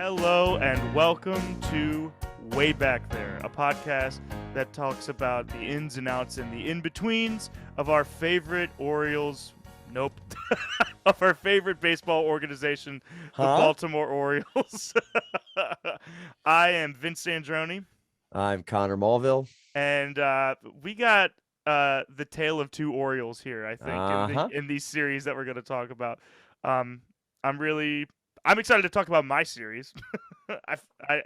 Hello and welcome to Way Back There, a podcast that talks about the ins and outs and the in-betweens of our favorite Orioles. Nope. Of our favorite baseball organization, the Baltimore Orioles. I am Vince Sandroni. I'm Connor Mulville. And we got the tale of two Orioles here, I think, in these series that we're going to talk about. I'm excited to talk about my series.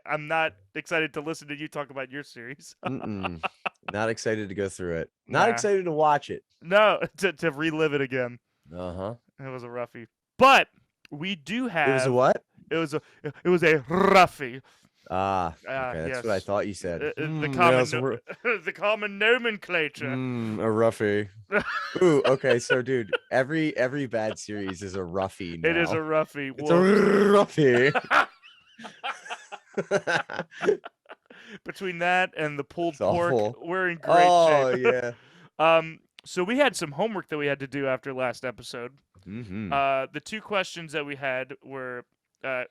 I'm not excited to listen to you talk about your series. Not excited to go through it. Not Nah. excited to watch it. No, to relive it again. It was a roughie. But we do have. It was a what? It was a roughie. Okay, that's yes. what I thought you said. The common nomenclature. A roughie. Ooh, okay, so dude, every bad series is a roughie now. It is a roughie. It's a roughie. Between that and the pulled It's pork, awful. we're in great shape. Yeah. So we had some homework that we had to do after last episode. The two questions that we had were,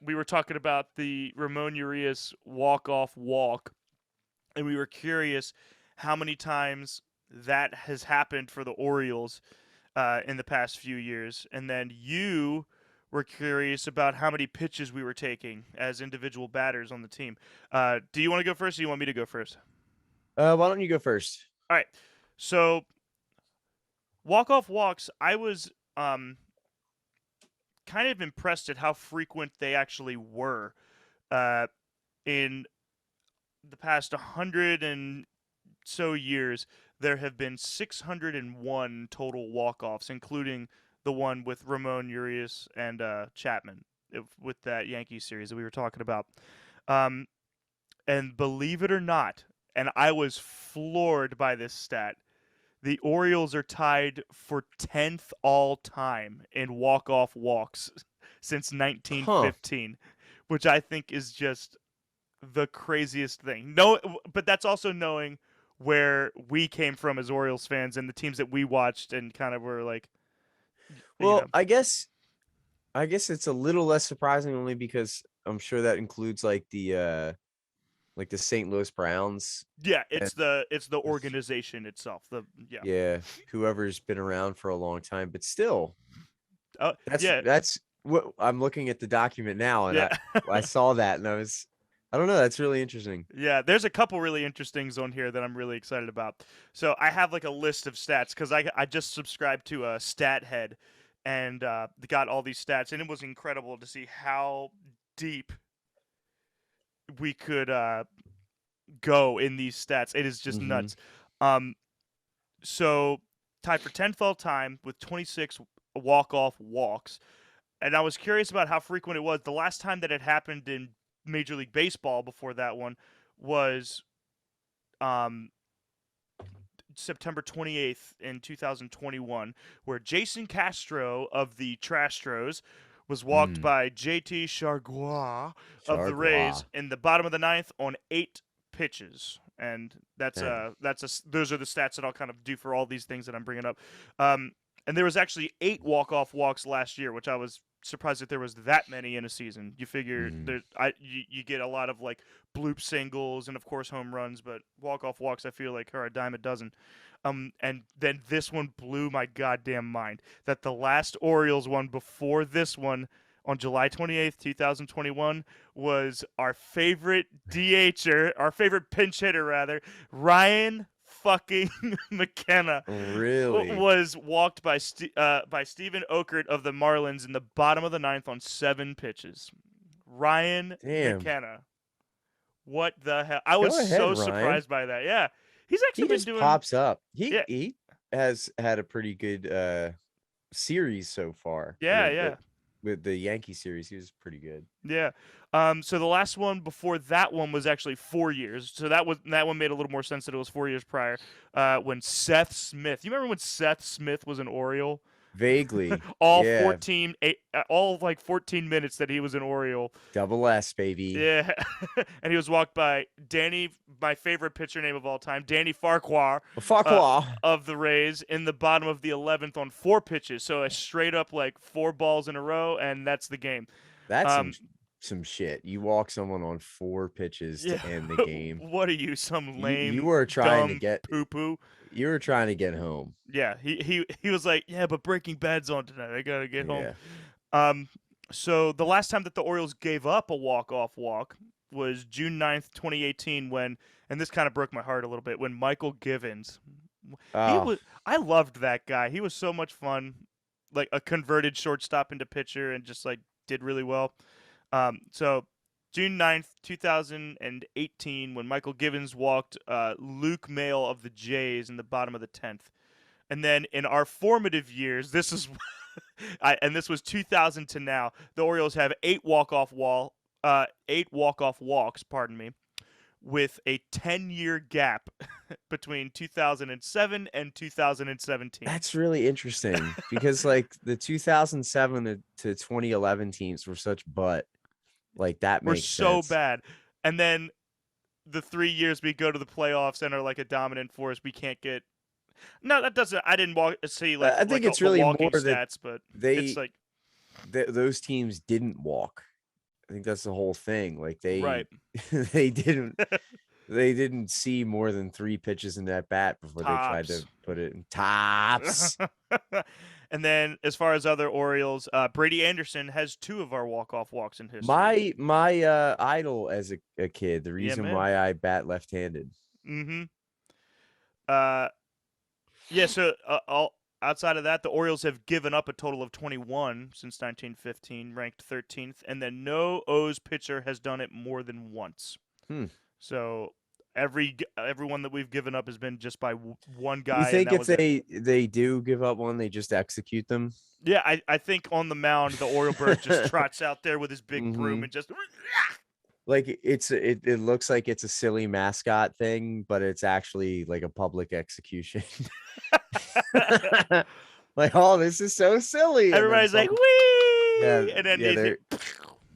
we were talking about the Ramon Urias walk-off walk, and we were curious how many times that has happened for the Orioles in the past few years. And then you were curious about how many pitches we were taking as individual batters on the team. Do you want to go first, or do you want me to go first? Why don't you go first? All right. So walk-off walks, I was kind of impressed at how frequent they actually were. In the past 100 and so years, there have been 601 total walk-offs, including the one with Ramon Urias and Chapman with that Yankees series that we were talking about. And believe it or not, and I was floored by this stat, the Orioles are tied for 10th all-time in walk-off walks since 1915, which I think is just the craziest thing. No, but that's also knowing where we came from as Orioles fans and the teams that we watched and kind of were like. Well, I guess it's a little less surprising only because I'm sure that includes like the St. Louis Browns. Yeah, it's the organization itself. Yeah, whoever's been around for a long time, but still, that's what I'm looking at the document now, and I saw that, and I don't know, that's really interesting. Yeah, there's a couple really interesting on here that I'm really excited about. So I have like a list of stats because I just subscribed to a StatHead and got all these stats, and it was incredible to see how deep we could go in these stats. It is just nuts. So tied for 10th all time with 26 walk-off walks. And I was curious about how frequent it was. The last time that it happened in Major League Baseball before that one was September 28th in 2021, where Jason Castro of the Trastros was walked by JT Chargois of the Rays in the bottom of the ninth on 8 pitches. And those are the stats that I'll kind of do for all these things that I'm bringing up. And there was actually 8 walk-off walks last year, which I was surprised that there was that many in a season. You figure you get a lot of like bloop singles and of course home runs, but walk-off walks I feel like are a dime a dozen. And then this one blew my goddamn mind that the last Orioles one before this one on July 28th, 2021 was our favorite DHer, our favorite pinch hitter rather, Ryan fucking McKenna. Really? Was walked by Steven Okert of the Marlins in the bottom of the ninth on 7 pitches. Ryan McKenna. What the hell? I was surprised by that. Yeah. He's actually been doing pops up. He has had a pretty good series so far. Yeah. With the Yankee series, he was pretty good. Yeah. So the last one before that one was actually 4 years. So that one made a little more sense that it was 4 years prior. When Seth Smith, you remember when Seth Smith was an Oriole? Vaguely. all 14 minutes that he was an Oriole. Double S, baby. Yeah. And he was walked by Danny, my favorite pitcher name of all time, Danny Farquhar. Of the Rays in the bottom of the 11th on 4 pitches. So a straight up like 4 balls in a row, and that's the game. That seems some shit. You walk someone on 4 pitches Yeah. to end the game. What are you, some You lame, were trying to dumb get poo-poo? you were trying to get home. Yeah, he was like, yeah, but Breaking Bad's on tonight. I gotta get home. Yeah. So the last time that the Orioles gave up a walk-off walk was June 9th, 2018, when, and this kind of broke my heart a little bit, when Michael Givens, he Oh, was, I loved that guy. He was so much fun, like a converted shortstop into pitcher, and just like did really well. So June 9th, 2018, when Michael Givens walked Luke Mail of the Jays in the bottom of the 10th. And then in our formative years, this is and this was 2000 to now. The Orioles have 8 walk-off walks, pardon me, with a 10-year gap between 2007 and 2017. that's really interesting because like the 2007 to 2011 teams were such butt. Like that We're makes so sense. bad. And then the 3 years we go to the playoffs and are like a dominant force, we can't get. No, that doesn't. I didn't see like I think it's the really walking more that stats, but it's they like those teams didn't walk. I think that's the whole thing. Like they right. they didn't they didn't see more than 3 pitches in that bat before they tried to Tops. put it in tops. And then, as far as other Orioles, Brady Anderson has 2 of our walk-off walks in history. My idol as a kid, the Yeah, reason man. why I bat left-handed. Mm-hmm. Uh, yeah. So, outside of that, the Orioles have given up a total of 21 since 1915, ranked 13th, and then no O's pitcher has done it more than once. Hmm. So everyone that we've given up has been just by one You guy, and think that if was it. they do give up one, they just execute them? Yeah, I think on the mound, the Oriole bird just trots out there with his big broom Mhm. and just. Like it looks like it's a silly mascot thing, but it's actually like a public execution. Like, oh, this is so silly. And then Everybody's like, some yeah, wee! And then yeah, they say,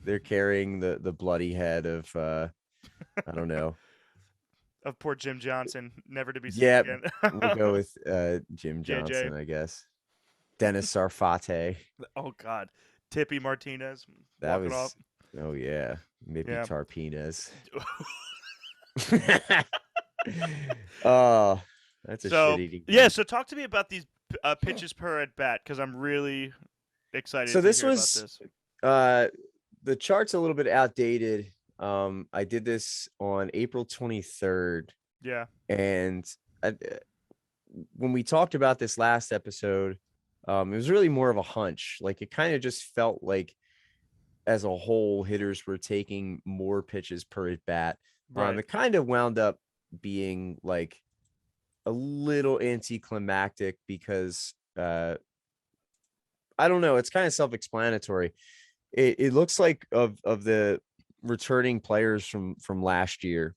they're carrying the bloody head of I don't know. of poor Jim Johnson, never to be seen Yeah, again. we'll go with Jim JJ. Johnson, I guess. Dennis Sarfate. Oh, God. Tippy Martinez That walking off. was oh yeah, maybe Yeah. Tarpinez. Oh, that's a So, shit-eating yeah, game. so talk to me about these pitches per at bat because I'm really excited So to this hear about was this. the chart's a little bit outdated. I did this on April 23rd, Yeah. and when we talked about this last episode, it was really more of a hunch. Like it kind of just felt like as a whole, hitters were taking more pitches per at bat. Right. It kind of wound up being like a little anticlimactic because I don't know. It's kind of self-explanatory. It looks like of the returning players from last year,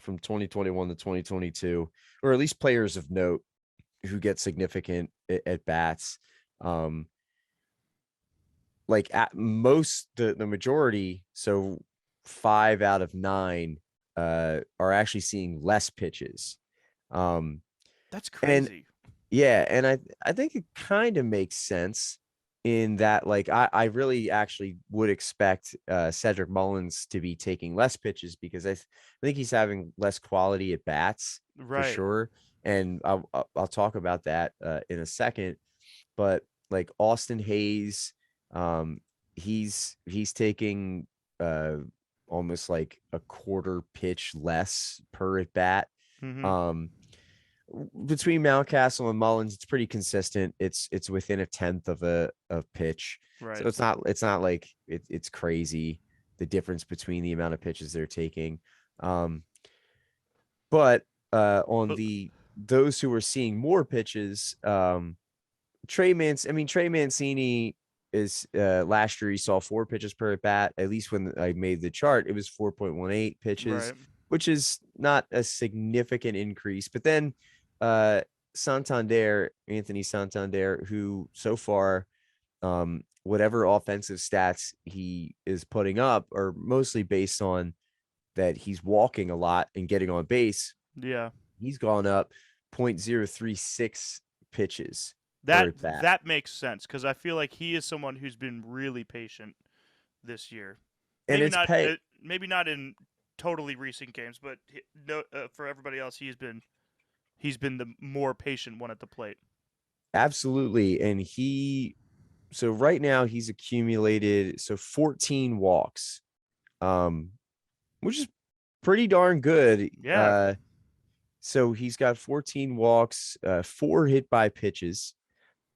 from 2021 to 2022, or at least players of note who get significant at bats. Like at most, the majority, so 5 out of 9 are actually seeing less pitches. That's And crazy. yeah, and I think it kind of makes sense in that like I really actually would expect Cedric Mullins to be taking less pitches because I think he's having less quality at bats for Right. sure. And I'll talk about that in a second. But like Austin Hayes, he's taking almost like a quarter pitch less per at bat. Mm-hmm. Um, between Mountcastle and Mullins, it's pretty consistent. It's within a tenth of a pitch, so Right. it's not like it's crazy the difference between the amount of pitches they're taking. But on But the those who are seeing more pitches, Trey Mancini is last year he saw 4 pitches per at bat. At least when I made the chart, it was 4.18 pitches, right. which is not a significant increase. But then Anthony Santander, who so far, whatever offensive stats he is putting up are mostly based on that he's walking a lot and getting on base. Yeah. He's gone up 0.036 pitches per That at bat. that makes sense because I feel like he is someone who's been really patient this year. and it's pay. Maybe not in totally recent games, but for everybody else, he's been the more patient one at the plate. Absolutely, and so right now he's accumulated 14 walks, which is pretty darn good. Yeah. So he's got 14 walks, 4 hit by pitches.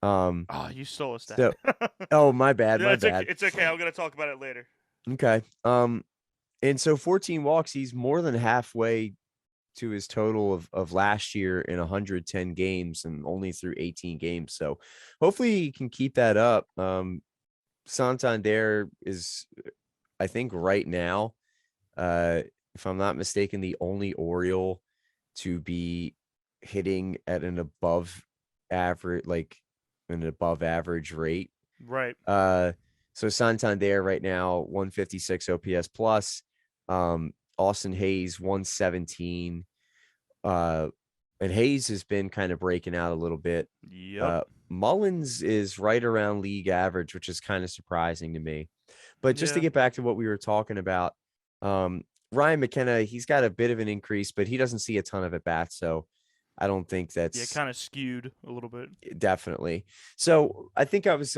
Oh, you stole a stat. So, oh, my bad, yeah, bad. It's okay. I'm gonna talk about it later. Okay. And so 14 walks, he's more than halfway to his total of last year in 110 games and only through 18 games. So hopefully he can keep that up. Santander is, I think right now, if I'm not mistaken, the only Oriole to be hitting at an above average rate. Right. So Santander right now 156 OPS plus. Austin Hayes 117. And Hayes has been kind of breaking out a little bit. Yep. Mullins is right around league average, which is kind of surprising to me. But just to get back to what we were talking about, Ryan McKenna, he's got a bit of an increase, but he doesn't see a ton of at bats. So I don't think that's kind of skewed a little bit. Definitely. So I think I was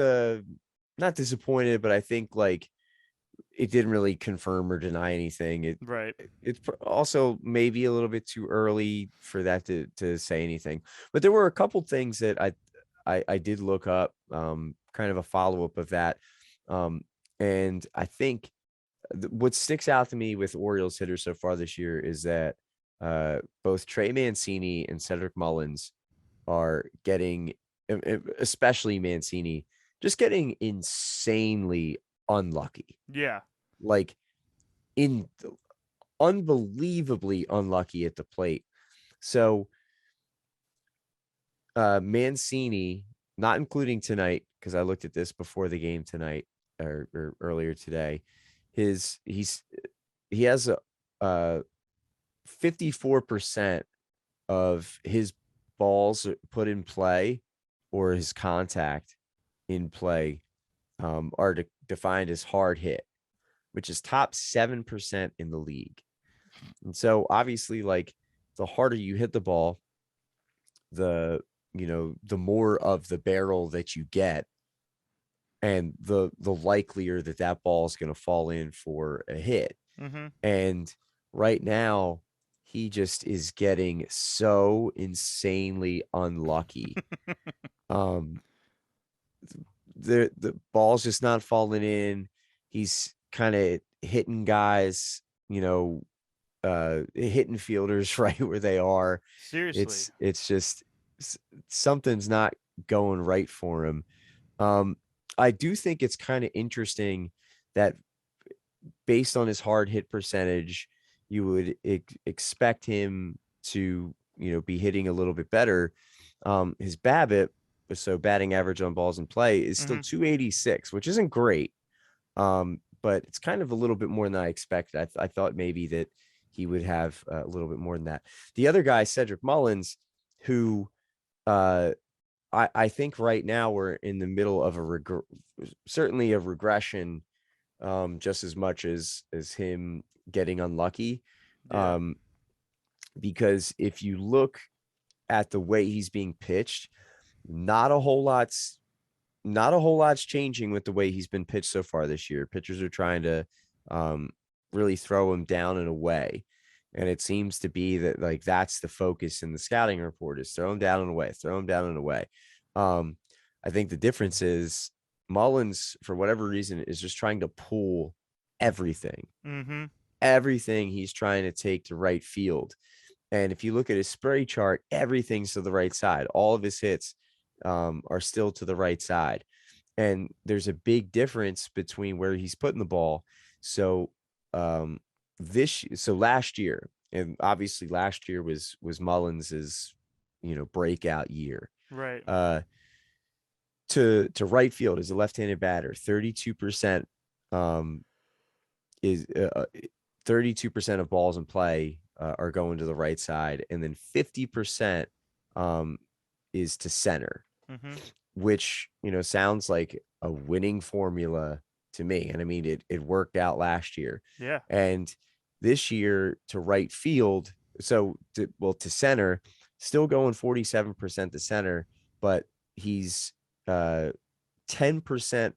not disappointed, but I think like it didn't really confirm or deny anything. It's also maybe a little bit too early for that to say anything. But there were a couple things that I did look up, kind of a follow-up of that. And I think what sticks out to me with Orioles hitters so far this year is that both Trey Mancini and Cedric Mullins are getting, especially Mancini, just getting insanely unlucky. Yeah. Like unbelievably unlucky at the plate. So Mancini, not including tonight, because I looked at this before the game tonight or earlier today, he has a 54% of his balls put in play or his contact in play are defined as hard hit, which is top 7% in the league. And so obviously, like, the harder you hit the ball, the more of the barrel that you get, and the likelier that ball is going to fall in for a hit. Mm-hmm. And right now, he just is getting so insanely unlucky. The ball's just not falling in. He's kind of hitting guys, hitting fielders right where they are. Seriously. It's just something's not going right for him. I do think it's kind of interesting that based on his hard hit percentage, you would expect him to, be hitting a little bit better. His BABIP, so batting average on balls in play, is still 286, which isn't great. But it's kind of a little bit more than I expected. I thought maybe that he would have a little bit more than that. The other guy, Cedric Mullins, who I think right now we're in the middle of certainly a regression, just as much as him getting unlucky. Yeah. Because if you look at the way he's being pitched, not a whole lot's changing with the way he's been pitched so far this year. Pitchers are trying to really throw him down and away. And it seems to be that, like, that's the focus in the scouting report, is throw him down and away, throw him down and away. I think the difference is Mullins, for whatever reason, is just trying to pull everything. Mm-hmm. Everything he's trying to take to right field. And if you look at his spray chart, everything's to the right side. All of his hits are still to the right side. And there's a big difference between where he's putting the ball. So last year, and obviously last year was Mullins's, breakout year. Right. To right field as a left-handed batter, 32% is 32% of balls in play are going to the right side, and then 50% is to center, which sounds like a winning formula to me. And I mean, it worked out last year. Yeah. And this year to right field, to center, still going 47% to center, but he's 10%.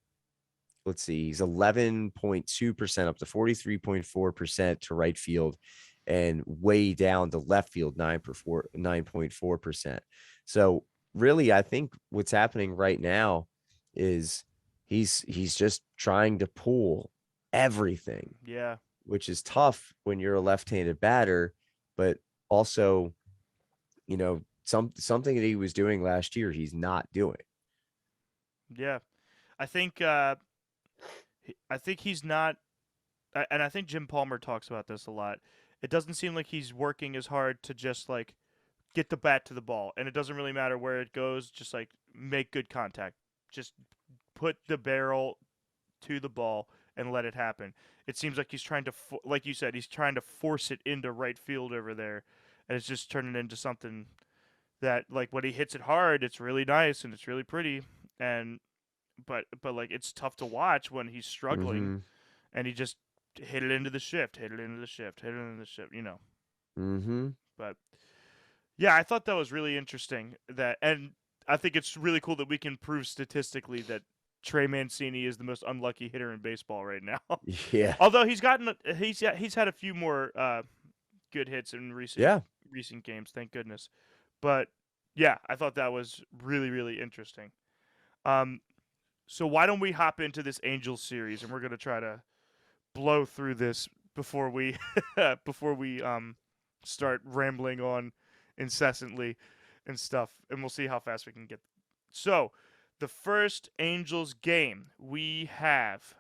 Let's see, he's 11.2% up to 43.4% to right field, and way down to left field 9.4%. So really, I think what's happening right now is he's just trying to pull everything. Yeah. Which is tough when you're a left-handed batter, but also, something that he was doing last year, he's not doing. Yeah. I think he's not, and I think Jim Palmer talks about this a lot. It doesn't seem like he's working as hard to just like get the bat to the ball, and it doesn't really matter where it goes. Just like make good contact. Just put the barrel to the ball and let it happen. It seems like he's trying to, like you said, he's trying to force it into right field over there, and it's just turning into something that, like, when he hits it hard, it's really nice and it's really pretty, and but like it's tough to watch when he's struggling, Mm-hmm. and he just hit it into the shift, hit it into the shift, hit it into the shift, Mm-hmm. But yeah, I thought that was really interesting. And I think it's really cool that we can prove statistically that Trey Mancini is the most unlucky hitter in baseball right now. Yeah. Although he's had a few more good hits in recent games, thank goodness. But yeah, I thought that was really, really interesting. So why don't we hop into this Angels series, and we're gonna try to blow through this before we start rambling on incessantly and stuff, and we'll see how fast we can get. So, the first Angels game, we have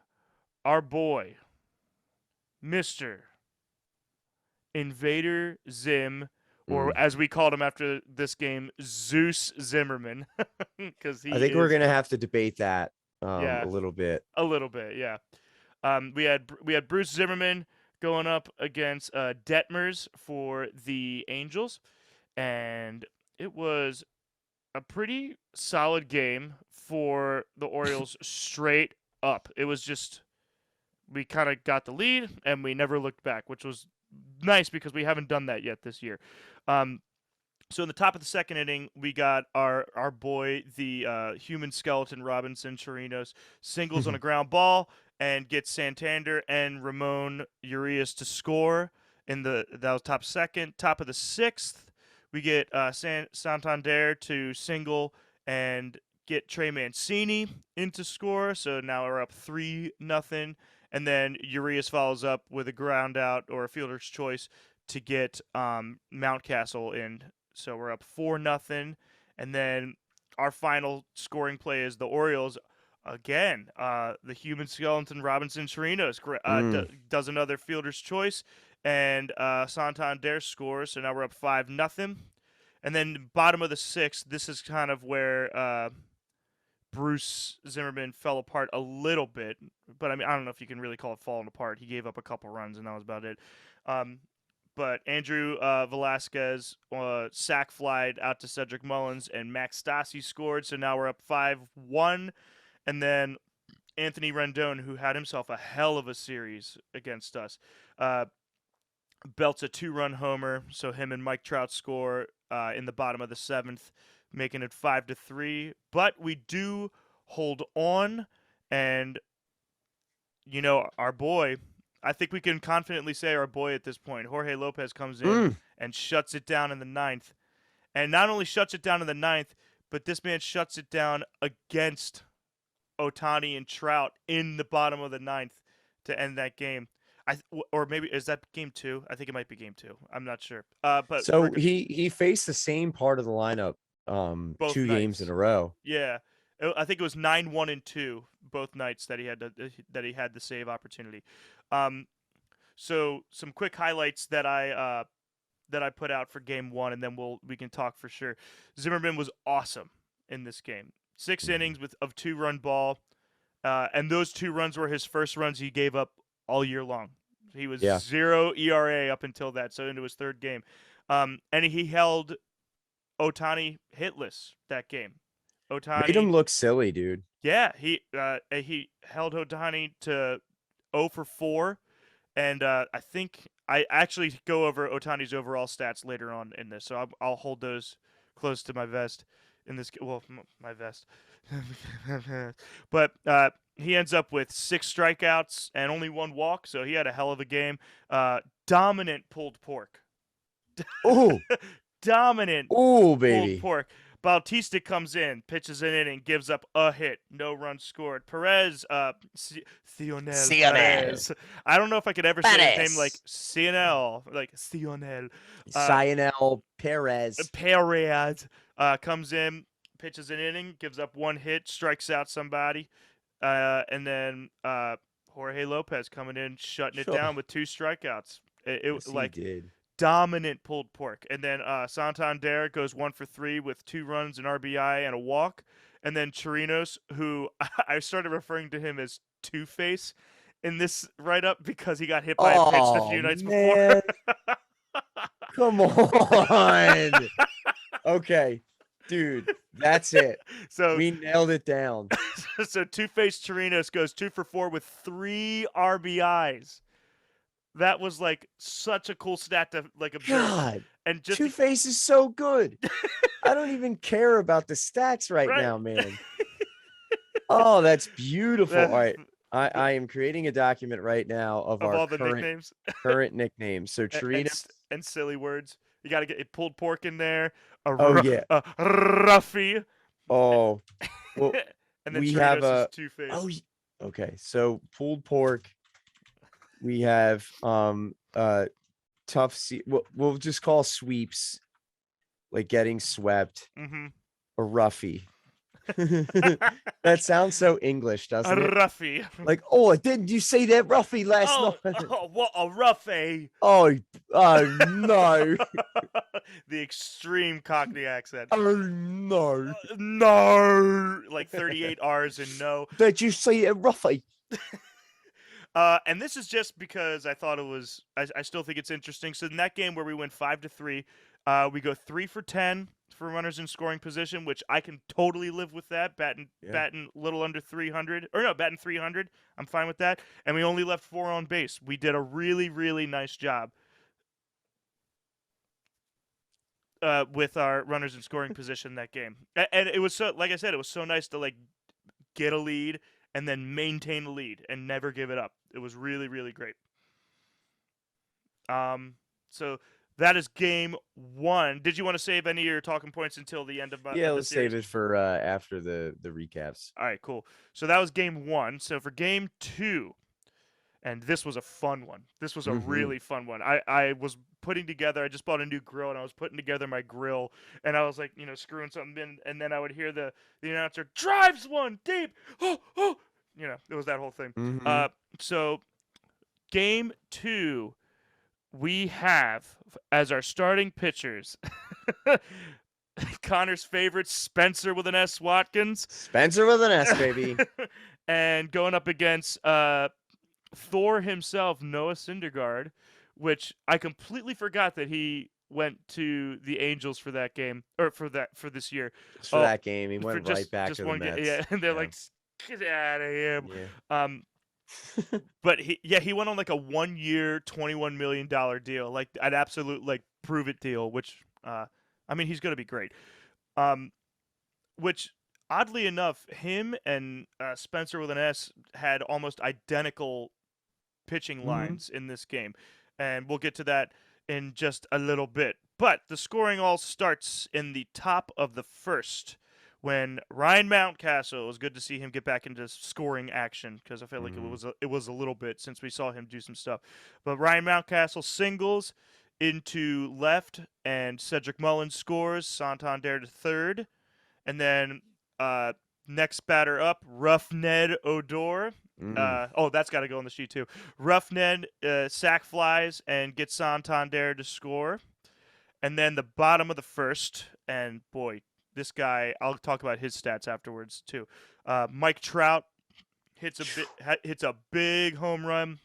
our boy, Mr. Invader Zim, or as we called him after this game, Zeus Zimmerman, because I think we're gonna have to debate that a little bit. A little bit, yeah. We had Bruce Zimmerman going up against Detmers for the Angels, and it was a pretty solid game for the Orioles straight up. It was just, we kind of got the lead and we never looked back, which was nice because we haven't done that yet this year. So in the top of the second inning, we got our boy, the human skeleton Robinson Chirinos, singles on a ground ball and gets Santander and Ramon Urias to score that was top second. Top of the sixth, we get Santander to single and get Trey Mancini into score. So now we're up 3-0. And then Urias follows up with a ground out or a fielder's choice to get Mountcastle in. So we're up 4-0. And then our final scoring play is the Orioles. Again, the human skeleton Robinson Chirinos does another fielder's choice, and Santander scores. So now we're up 5-0. And then bottom of the sixth, this is kind of where Bruce Zimmerman fell apart a little bit. But I mean, I don't know if you can really call it falling apart. He gave up a couple runs, and that was about it. But Andrew Velasquez sac flied out to Cedric Mullins, and Max Stassi scored. So now we're up 5-1. And then Anthony Rendon, who had himself a hell of a series against us, belts a 2-run homer. So him and Mike Trout score in the bottom of the seventh, making it 5-3. But we do hold on, and our boy, I think we can confidently say our boy at this point, Jorge Lopez, comes in and shuts it down in the ninth. And not only shuts it down in the ninth, but this man shuts it down against Ohtani and Trout in the bottom of the ninth to end that game. Or maybe is that game 2? I think it might be game 2. I'm not sure. But so he faced the same part of the lineup 2 games in a row. Yeah. I think it was 9-1 and 2 both nights that he had the save opportunity. So some quick highlights that I put out for game 1, and then we can talk for sure. Zimmerman was awesome in this game. 6 innings of 2-run ball, and those 2 runs were his first runs he gave up all year long. He was 0 ERA up until that, so into his 3rd game. And he held Ohtani hitless that game. Ohtani made him look silly, dude. Yeah, he held Ohtani to 0 for 4, and I think I actually go over Ohtani's overall stats later on in this, so I'll hold those close to my vest in this. Well, my vest, but he ends up with 6 strikeouts and only 1 walk, so he had a hell of a game. Dominant pulled pork. Oh, Dominant oh, pulled baby. pork. Bautista comes in, pitches an inning, gives up a hit, no runs scored. Perez, Cionel Cionel. Perez. I don't know if I could ever say his name like Perez. Cionel, like Cionel. Cionel Perez. Perez comes in, pitches an inning, gives up 1 hit, strikes out somebody, and then Jorge Lopez coming in, shutting it Sure. down with 2 strikeouts. Yes, he Like did. dominant pulled pork. And then Santander goes 1 for 3 with 2 runs, an RBI, and a walk. And then Chirinos, who I started referring to him as Two Face in this write up because he got hit by a pitch a few nights before. Man. Come on. Okay. Dude, that's it. So we nailed it down. So Two Face Chirinos goes 2 for 4 with 3 RBIs. That was like such a cool stat to like observe. God, and just Two-Face is so good. I don't even care about the stats right now, man. Oh, that's beautiful. All right. I am creating a document right now of our all the nicknames. current nicknames. So Chirinos and silly words. You got to get pulled pork in there. Yeah. Ruffy. Oh. Well, and then we Chirinos have a Two-Face. Oh, okay. So pulled pork. We have tough we'll just call sweeps like getting swept. A roughie. That sounds so English, doesn't it? Ruffy. Like, oh, didn't you say that roughie last night? Oh, what a roughie. Oh no. The extreme Cockney accent. Oh no. No. Like 38 R's and no. Did you say a roughie? And this is just because I thought it was. I still think it's interesting. So in that game where we went 5-3, we go 3 for 10 for runners in scoring position, which I can totally live with that. Batting a little under 300, or no, batting 300. I'm fine with that. And we only left 4 on base. We did a really, really nice job with our runners in scoring position that game. And it was so, like I said, it was so nice to like get a lead and then maintain a lead and never give it up. It was really, really great. So that is game 1. Did you want to save any of your talking points until the end of let's save it for after the recaps. All right, cool. So that was game 1. So for game 2, and this was a fun one. This was a really fun one. I was putting together, I just bought a new grill, and I was putting together my grill, and I was like, screwing something in, and then I would hear the announcer, drives one deep. Oh. It was that whole thing. So game 2, we have as our starting pitchers Connor's favorite Spencer with an S Watkins. Spencer with an S, baby. And going up against Thor himself, Noah Syndergaard, which I completely forgot that he went to the Angels for that game, or for this year. Just for that game, he went right back to the Mets. Yeah, and they're like, get out of here. Yeah. But he went on like a 1-year, $21 million deal, like an absolute like prove it deal, which he's going to be great. Which oddly enough, him and Spencer with an S had almost identical pitching lines in this game, and we'll get to that in just a little bit. But the scoring all starts in the top of the first when Ryan Mountcastle, it was good to see him get back into scoring action because I felt like it was a little bit since we saw him do some stuff. But Ryan Mountcastle singles into left, and Cedric Mullins scores, Santander to third. And then next batter up, Rough Ned Odor. That's got to go on the sheet too. Rough Ned sack flies and gets Santander to score. And then the bottom of the first, and boy, this guy, I'll talk about his stats afterwards too. Mike Trout hits a big home run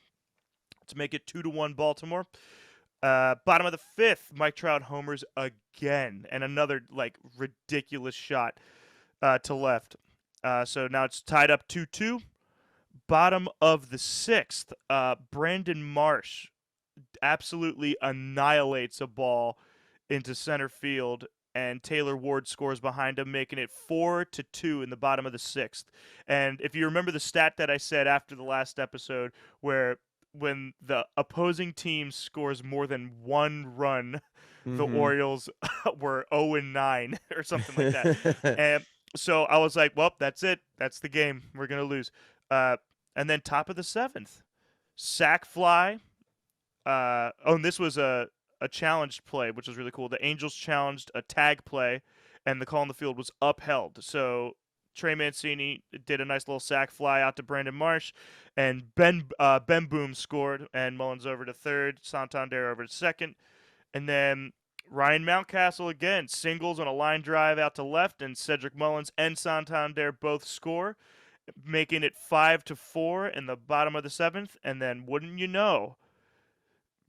to make it 2-1 Baltimore. Bottom of the fifth, Mike Trout homers again, and another like ridiculous shot to left. So now it's tied up 2-2. Bottom of the sixth, Brandon Marsh absolutely annihilates a ball into center field, and Taylor Ward scores behind him, making it 4-2 in the bottom of the sixth. And if you remember the stat that I said after the last episode, where when the opposing team scores more than one run, the Orioles were 0-9 or something like that. And so I was like, well, that's it. That's the game. We're going to lose. And then top of the seventh, sac fly. And this was a challenged play, which was really cool. The Angels challenged a tag play, and the call on the field was upheld. So Trey Mancini did a nice little sac fly out to Brandon Marsh, and Ben Boom scored, and Mullins over to third, Santander over to second, and then Ryan Mountcastle again singles on a line drive out to left, and Cedric Mullins and Santander both score, making it 5-4 in the bottom of the seventh. And then, wouldn't you know,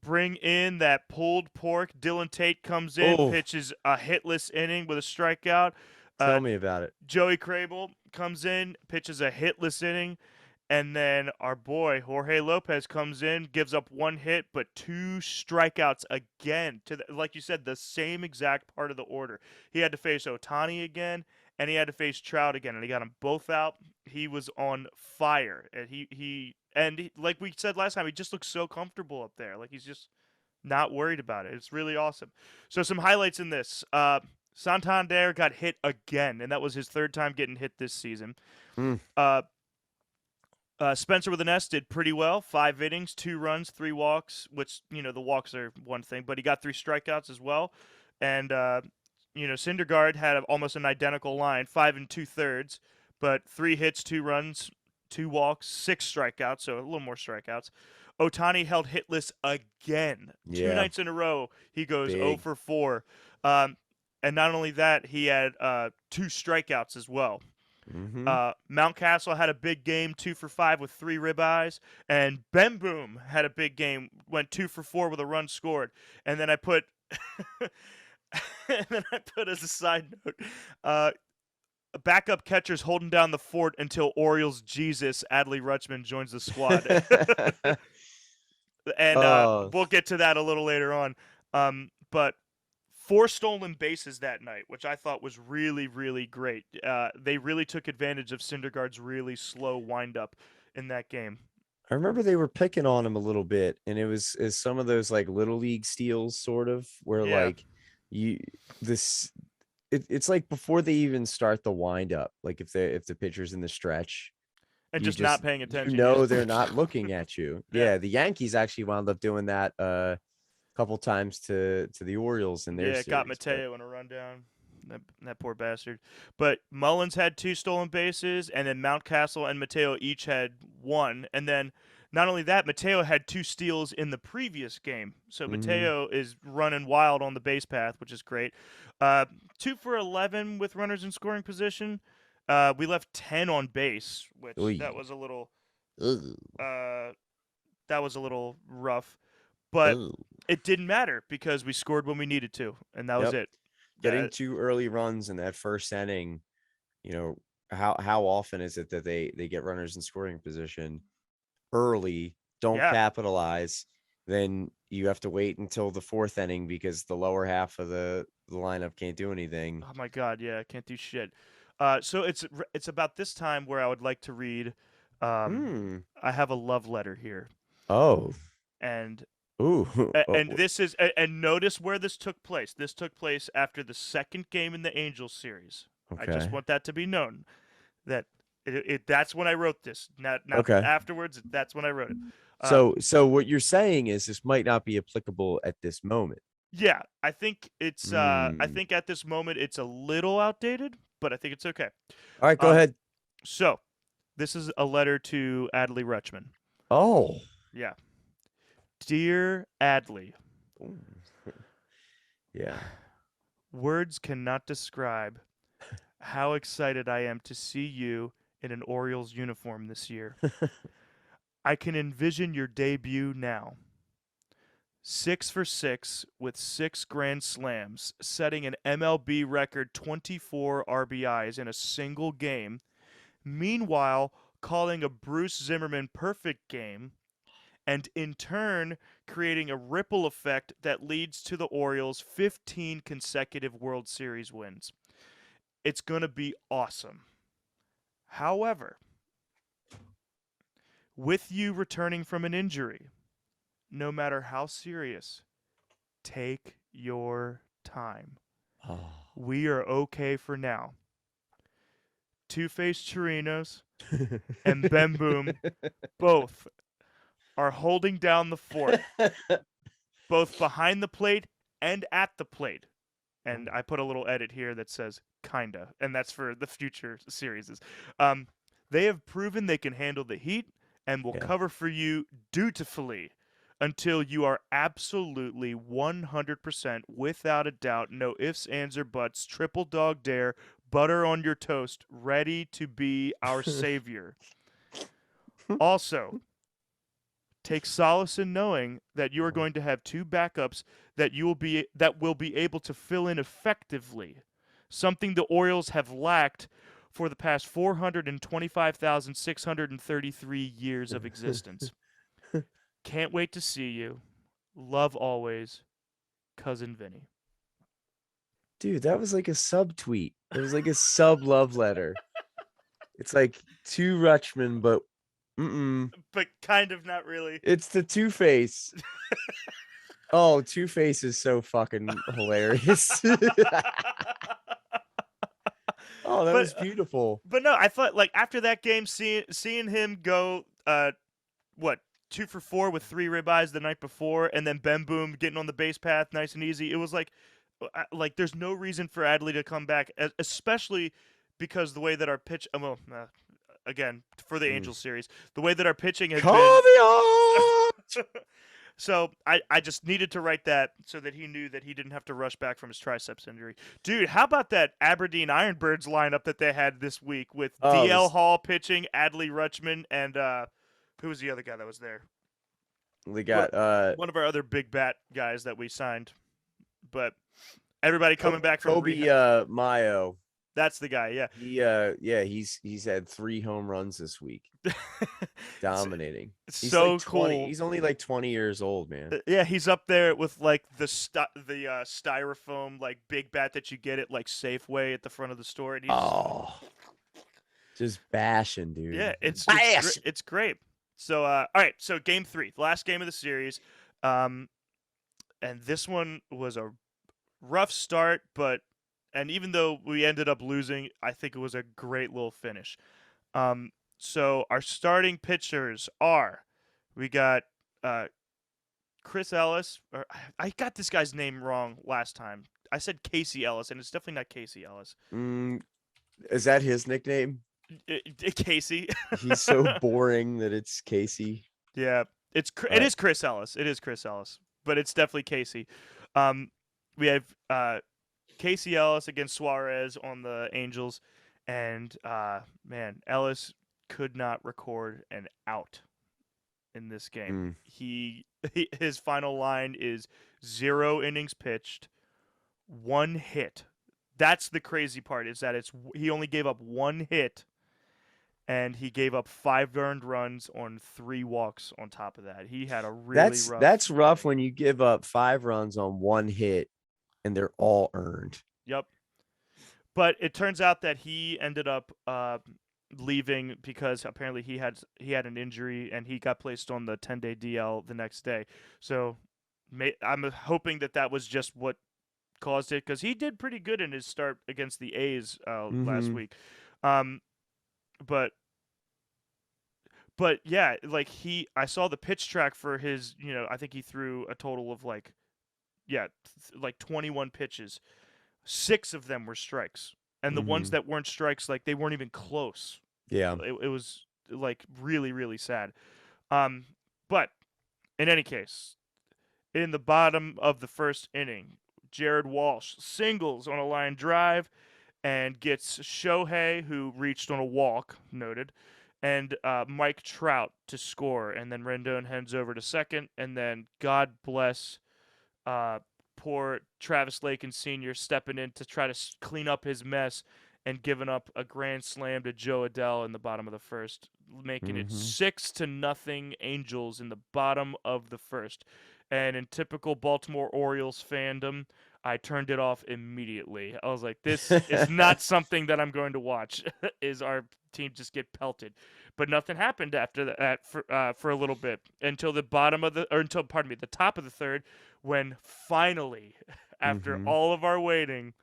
bring in that pulled pork. Dylan Tate comes in, pitches a hitless inning with a strikeout. Tell me about it. Joey Crable comes in, pitches a hitless inning. And then our boy Jorge Lopez comes in, gives up one hit, but 2 strikeouts again. Like you said, the same exact part of the order. He had to face Ohtani again, and he had to face Trout again, and he got them both out. He was on fire, and like we said last time, he just looks so comfortable up there. Like he's just not worried about it. It's really awesome. So some highlights in this. Santander got hit again, and that was his 3rd time getting hit this season. Spencer with an S did pretty well. 5 innings, 2 runs, 3 walks, which, the walks are one thing, but he got 3 strikeouts as well. And, Syndergaard had almost an identical line, 5 2/3, but 3 hits, 2 runs, 2 walks, 6 strikeouts, so a little more strikeouts. Ohtani held hitless again. 2 nights in a row, he goes 0 for 4. And not only that, he had 2 strikeouts as well. Mountcastle had a big game, 2 for 5 with 3 ribeyes, and Ben Boom had a big game, went 2 for 4 with a run scored. And then I put, as a side note, backup catchers holding down the fort until Orioles Jesus Adley Rutschman joins the squad. And we'll get to that a little later on. But 4 stolen bases that night, which I thought was really, really great. They really took advantage of Syndergaard's really slow windup in that game. I remember they were picking on him a little bit, and it was some of those like little league steals, sort of, where like it's like before they even start the windup, like if the pitcher's in the stretch and just not paying attention, they're not looking at you. Yeah, the Yankees actually wound up doing that couple times to the Orioles in their series. Got Mateo in a rundown. That poor bastard. But Mullins had 2 stolen bases, and then Mountcastle and Mateo each had 1. And then not only that, Mateo had 2 steals in the previous game. So Mateo is running wild on the base path, which is great. 2 for 11 with runners in scoring position. We left 10 on base, which that was a little rough. But it didn't matter because we scored when we needed to, and that was it. Getting 2 early runs in that first inning, how often is it that they get runners in scoring position early, don't capitalize, then you have to wait until the 4th inning because the lower half of the lineup can't do anything. Oh my God, yeah, can't do shit. So it's about this time where I would like to read. I have a love letter here. And this is, and notice where this took place. This took place after the 2nd game in the Angels series. I just want that to be known that that's when I wrote this. Not afterwards. That's when I wrote it. So what you're saying is this might not be applicable at this moment. Yeah, I think it's. I think at this moment it's a little outdated, but I think it's okay. All right, go ahead. So, this is a letter to Adley Rutschman. Oh, yeah. Dear Adley. Yeah. Words cannot describe how excited I am to see you in an Orioles uniform this year. I can envision your debut now. 6 for 6 with 6 grand slams, setting an MLB record 24 RBIs in a single game, meanwhile calling a Bruce Zimmerman perfect game, and in turn creating a ripple effect that leads to the Orioles' 15 consecutive World Series wins. It's going to be awesome. However, with you returning from an injury, no matter how serious, take your time. Oh. We are okay for now. Two-Face Chirinos and Ben Boom both are holding down the fort, both behind the plate and at the plate. And I put a little edit here that says kinda, and that's for the future series. They have proven they can handle the heat and will cover for you dutifully until you are absolutely 100% without a doubt, no ifs, ands, or buts, triple dog dare, butter on your toast, ready to be our savior. Also, take solace in knowing that you are going to have two backups that will be able to fill in effectively, something the Orioles have lacked for the past 425,633 years of existence. Can't wait to see you. Love always, Cousin Vinny. Dude, that was like a subtweet. It was like a sub love letter. It's like to Rutschman, but But kind of not really. It's the Two-Face. Oh, Two-Face is so fucking hilarious. Oh, that was beautiful. But no, I thought like after that game, seeing him go, 2 for 4 with 3 ribeyes the night before, and then Ben Boom getting on the base path nice and easy. It was like there's no reason for Adley to come back, especially because the way that our pitch, again for the Angels series, the way that our pitching has been. So I just needed to write that so that he knew that he didn't have to rush back from his triceps injury. Dude, how about that Aberdeen Ironbirds lineup that they had this week with DL Hall pitching, Adley Rutschman, and who was the other guy that was there? We got one of our other big bat guys that we signed. But everybody coming back from Kobe Mayo. That's the guy, yeah. He's had 3 home runs this week. Dominating. He's so like cool. He's only like 20 years old, man. Yeah, he's up there with like the styrofoam like big bat that you get at like Safeway at the front of the store. And he's just bashing, dude. Yeah, it's great. So all right, so game 3, the last game of the series. And this one was a rough start, and even though we ended up losing, I think it was a great little finish. So our starting pitchers are, we got Chris Ellis. I got this guy's name wrong last time. I said Casey Ellis, and it's definitely not Casey Ellis. Is that his nickname? Casey. He's so boring that it's Casey. Yeah, it is Chris Ellis. It is Chris Ellis, but it's definitely Casey. We have Casey Ellis against Suarez on the Angels, and man, Ellis could not record an out in this game. His final line is 0 innings pitched, 1 hit. That's the crazy part, is that he only gave up 1 hit, and he gave up 5 earned runs on 3 walks on top of that. He had a really rough. That's rough when you give up 5 runs on 1 hit and they're all earned. Yep. But it turns out that he ended up leaving because apparently he had an injury and he got placed on the 10-day DL the next day. So I'm hoping that was just what caused it, because he did pretty good in his start against the A's last week. But yeah, like I saw the pitch track for his, I think he threw a total of like 21 pitches. 6 of them were strikes, and the ones that weren't strikes, like they weren't even close. Yeah, it was like really, really sad. But in any case, in the bottom of the first inning, Jared Walsh singles on a line drive and gets Shohei, who reached on a walk, noted, and Mike Trout to score. And then Rendon heads over to second, and then God bless poor Travis Lakin Sr. stepping in to try to clean up his mess and giving up a grand slam to Joe Adell in the bottom of the first, making it 6-0 Angels in the bottom of the first. And in typical Baltimore Orioles fandom, I turned it off immediately. I was like, this is not something that I'm going to watch. Is our team just get pelted? But nothing happened after that for a little bit until the top of the third, when finally, after all of our waiting,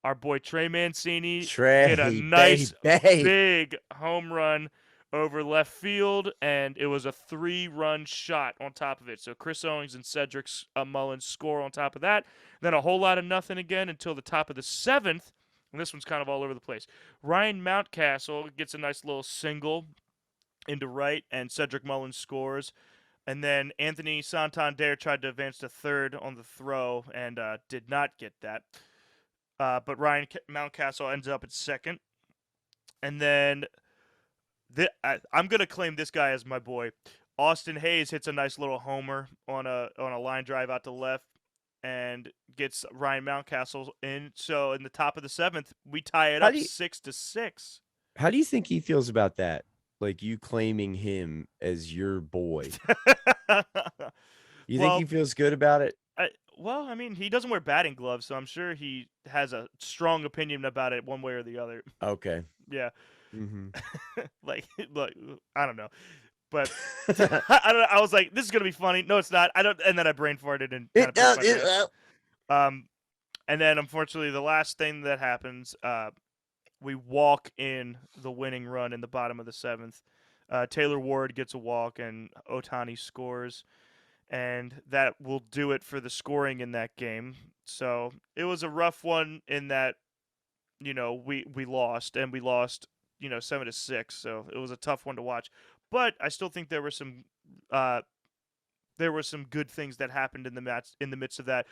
our boy Trey Mancini hit a nice big home run over left field, and it was a 3-run shot on top of it. So Chris Owings and Cedric Mullins score on top of that. Then a whole lot of nothing again until the top of the seventh, and this one's kind of all over the place. Ryan Mountcastle gets a nice little single into right, and Cedric Mullins scores. And then Anthony Santander tried to advance to third on the throw and did not get that. But Ryan Mountcastle ends up at second. And then I'm going to claim this guy as my boy. Austin Hayes hits a nice little homer on a line drive out to left and gets Ryan Mountcastle in. So in the top of the seventh, we tie it up 6-6. How do you think he feels about that? Like, you claiming him as your boy. You think he feels good about it? Well, I mean, he doesn't wear batting gloves, so I'm sure he has a strong opinion about it one way or the other. Okay. Yeah. Like, I don't know. But I don't know. I was like, this is gonna be funny. No, it's not. And then I brain farted and and then unfortunately the last thing that happens, we walk in the winning run in the bottom of the seventh. Taylor Ward gets a walk and Ohtani scores, and that will do it for the scoring in that game. So it was a rough one in that, we lost, and we lost, 7-6. So it was a tough one to watch. But I still think there were some good things that happened in the match in the midst of that.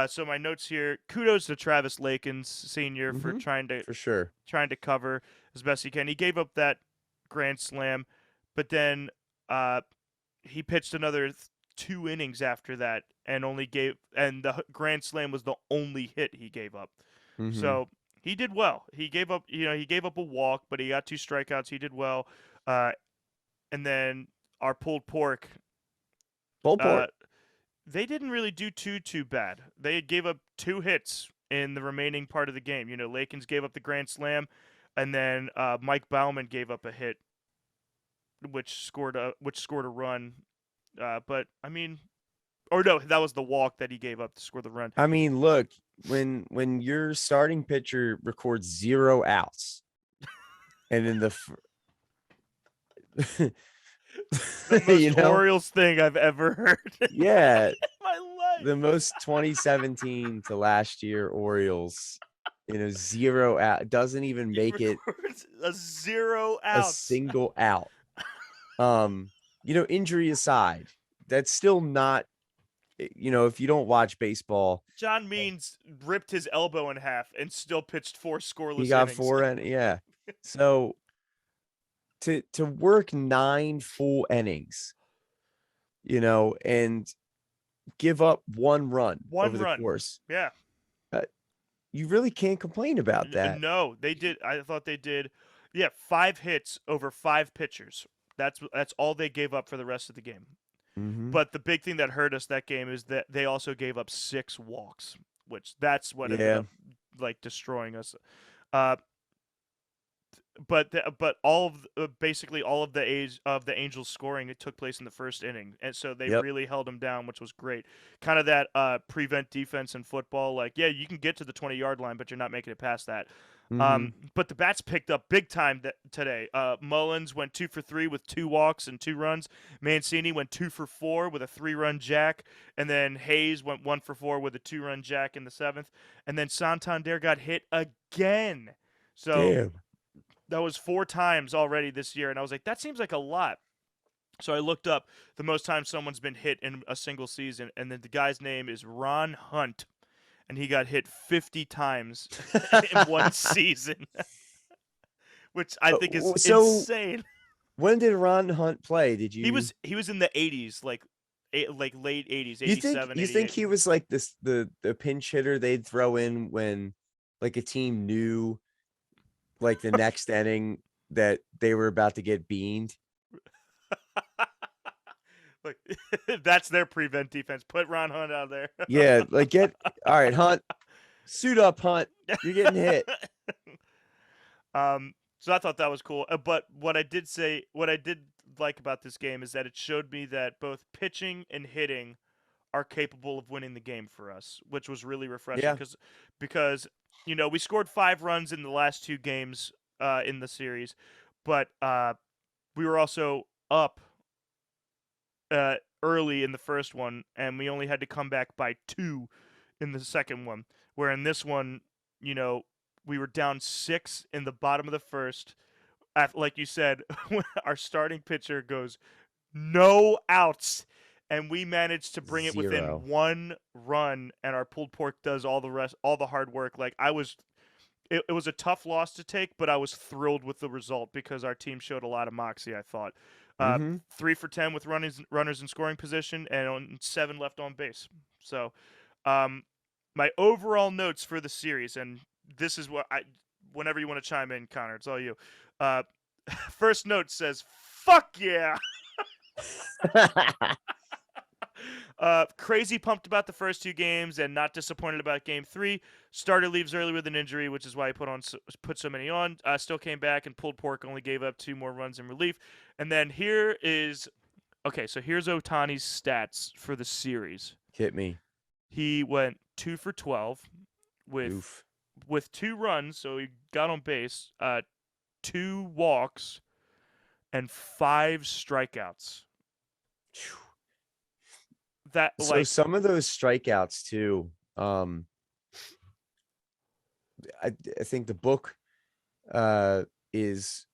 So my notes here: kudos to Travis Lakins Sr. for trying to cover as best he can. He gave up that grand slam, but then he pitched another 2 innings after that, and the grand slam was the only hit he gave up. So he did well. He gave up a walk, but he got 2 strikeouts. He did well. And then our pulled pork. They didn't really do too bad. They gave up 2 hits in the remaining part of the game. Lakins gave up the grand slam, and then Mike Baumann gave up a hit, which scored a run. But I mean, or no, that was the walk that he gave up to score the run. I mean, look, when your starting pitcher records 0 outs, and then the most Orioles thing I've ever heard. Yeah, in my life. The most 2017 to last year Orioles. 0 out, doesn't even make it a 0 out, a single out. Injury aside, that's still not. If you don't watch baseball, John Means ripped his elbow in half and still pitched 4 scoreless innings. He got 4 yeah. So to work 9 full innings, and give up 1 run over the course. Yeah. You really can't complain about that. No, they did. I thought they did. Yeah, 5 hits over 5 pitchers. That's all they gave up for the rest of the game. But the big thing that hurt us that game is that they also gave up 6 walks, which that's what ended up destroying us. But basically all of the Angels scoring, it took place in the first inning, and so they really held them down, which was great. Kind of that prevent defense in football. Like, yeah, you can get to the 20-yard line, but you're not making it past that. But the bats picked up big time today. Mullins went 2 for 3 with 2 walks and 2 runs. Mancini went 2 for 4 with a 3-run jack, and then Hayes went 1 for 4 with a 2-run jack in the 7th. And then Santander got hit again. So. Damn. That was 4 times already this year, and I was like, that seems like a lot. So I looked up the most times someone's been hit in a single season, and then the guy's name is Ron Hunt, and he got hit 50 times in one season, which I think is insane. When did Ron Hunt play? Did you? He was in the 80s, like late 80s, 87. You think he was like this the pinch hitter they'd throw in when like a team knew like the next inning that they were about to get beaned. Like, that's their prevent defense. Put Ron Hunt out there. Yeah, like all right, Hunt, suit up, Hunt. You're getting hit. So I thought that was cool. But what I did like about this game is that it showed me that both pitching and hitting are capable of winning the game for us, which was really refreshing Yeah. because we scored 5 runs in the last 2 games in the series, but we were also up early in the first one, and we only had to come back by 2 in the second one. Where in this one, we were down 6 in the bottom of the first. Like you said, our starting pitcher goes no outs, and we managed to bring it 0. within 1 run, and our pulled pork does all the hard work. Like it was a tough loss to take, but I was thrilled with the result because our team showed a lot of moxie, I thought. 3 for 10 with runners in scoring position and 7 left on base. So, my overall notes for the series, and this is what whenever you want to chime in, Connor, it's all you. First note says, "Fuck yeah." Crazy pumped about the first 2 games and not disappointed about game 3. Starter leaves early with an injury, which is why he put so many on. Still came back, and pulled pork only gave up 2 more runs in relief. And then here's Ohtani's stats for the series. Hit me. He went 2 for 12 with 2 runs, so he got on base, 2 walks, and 5 strikeouts. That so some of those strikeouts too. I think the book is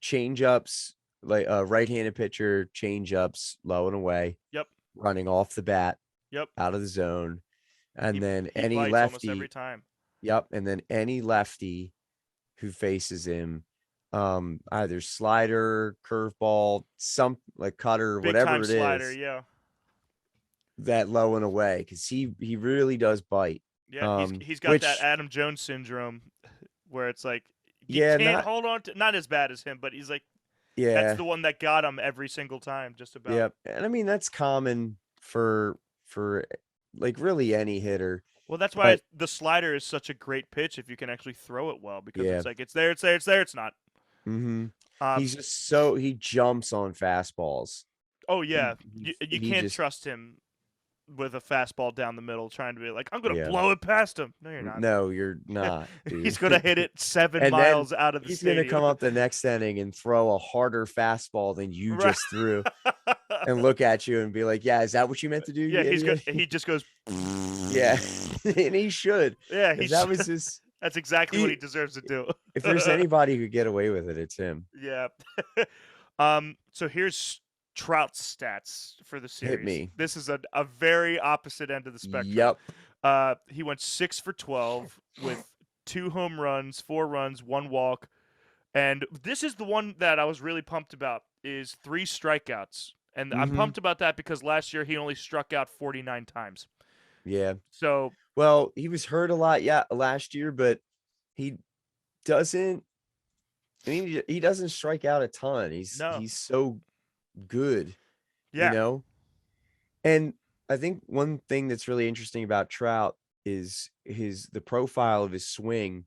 change-ups, like a right-handed pitcher, change-ups, low and away. Yep. Running off the bat. Yep. Out of the zone, and then he any bites lefty almost every time. Yep, and then any lefty who faces him, either slider, curveball, some like cutter, Big whatever time it slider, is, yeah. that low and away, because he really does bite. Yeah, he's got that Adam Jones syndrome, where it's like you can't hold on to. Not as bad as him, but he's like, that's the one that got him every single time, just about. Yep, and I mean that's common for like really any hitter. Well, that's why the slider is such a great pitch if you can actually throw it well, because it's like it's there, it's not. He's just he jumps on fastballs. Oh yeah, you can't trust him with a fastball down the middle, trying to be like, I'm gonna blow it past him. No, you're not. No, you're not. Dude. He's gonna hit it 7 miles out of the stadium. He's gonna come up the next inning and throw a harder fastball than you just threw, and look at you and be like, "Yeah, is that what you meant to do?" Yeah, he just goes. Yeah, and he should. Yeah, that was his. That's exactly what he deserves to do. If there's anybody who could get away with it, it's him. Yeah. So here's Trout's stats for the series. Hit me. This is a very opposite end of the spectrum. Yep. He went 6 for 12 with 2 home runs, 4 runs, 1 walk, and this is the one that I was really pumped about. Is 3 strikeouts, and I'm pumped about that because last year he only struck out 49 times. Yeah. So well, he was hurt a lot, last year, but he doesn't. I mean, he doesn't strike out a ton. He's so good, And I think one thing that's really interesting about Trout is the profile of his swing.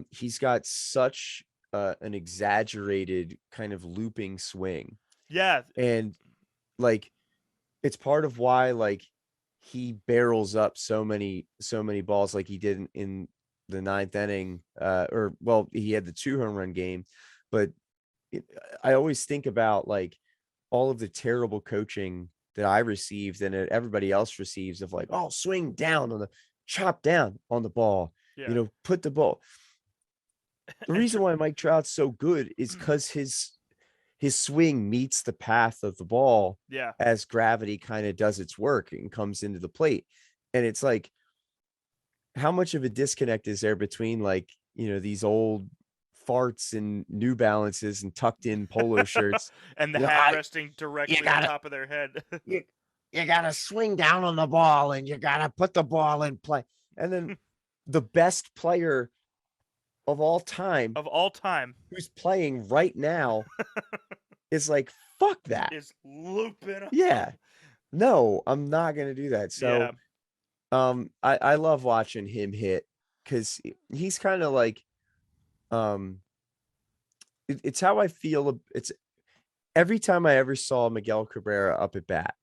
He's got such an exaggerated kind of looping swing. Yeah, and like it's part of why like he barrels up so many balls like he did in the 9th inning. He had the 2 home run game, but I always think about like all of the terrible coaching that I received and that everybody else receives of like, oh, swing down on the chop down on the ball, put the ball. The reason why Mike Trout's so good is because his swing meets the path of the ball as gravity kind of does its work and comes into the plate. And it's like, how much of a disconnect is there between like, these old farts and New Balances and tucked in polo shirts and the hat resting directly on top of their head. you gotta swing down on the ball and you gotta put the ball in play. And then the best player of all time who's playing right now is like, fuck that. Is looping up. Yeah. No, I'm not gonna do that. Yeah. So I love watching him hit because he's kind of like it's how I feel. It's every time I ever saw Miguel Cabrera up at bat,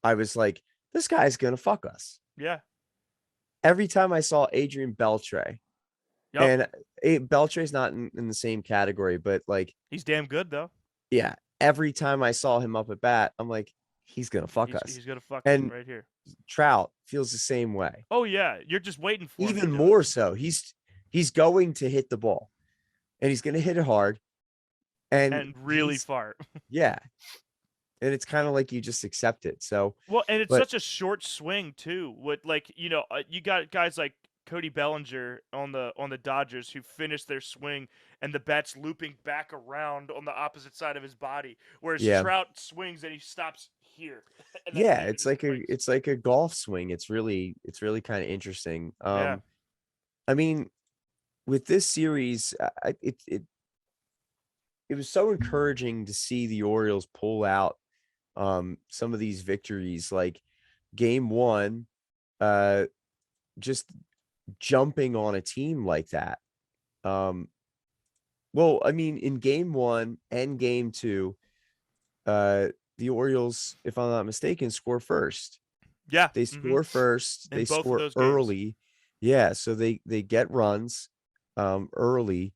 I was like, this guy's gonna fuck us. Yeah. Every time I saw Adrian Beltre, Yep. and Beltre's not in the same category, but like he's damn good though. Yeah. Every time I saw him up at bat, I'm like, he's gonna fuck us. He's gonna fuck us And right here. Trout feels the same way. Oh yeah, you're just waiting for him. Even more so. He's going to hit the ball, and he's gonna hit it hard, and really far. Yeah. And it's kind of like you just accept it. So well, and it's such a short swing too. With like you got guys like Cody Bellinger on the Dodgers who finished their swing and the bat's looping back around on the opposite side of his body, whereas Trout swings and he stops here. Yeah, it's like a golf swing. It's really kind of interesting. Yeah. I mean, with this series, it was so encouraging to see the Orioles pull out some of these victories, like game 1, just jumping on a team like that. Well, I mean, in game 1 and game 2, the Orioles, if I'm not mistaken, score first. Yeah. They score first. In they both score of those early. Games. Yeah, so they get runs early,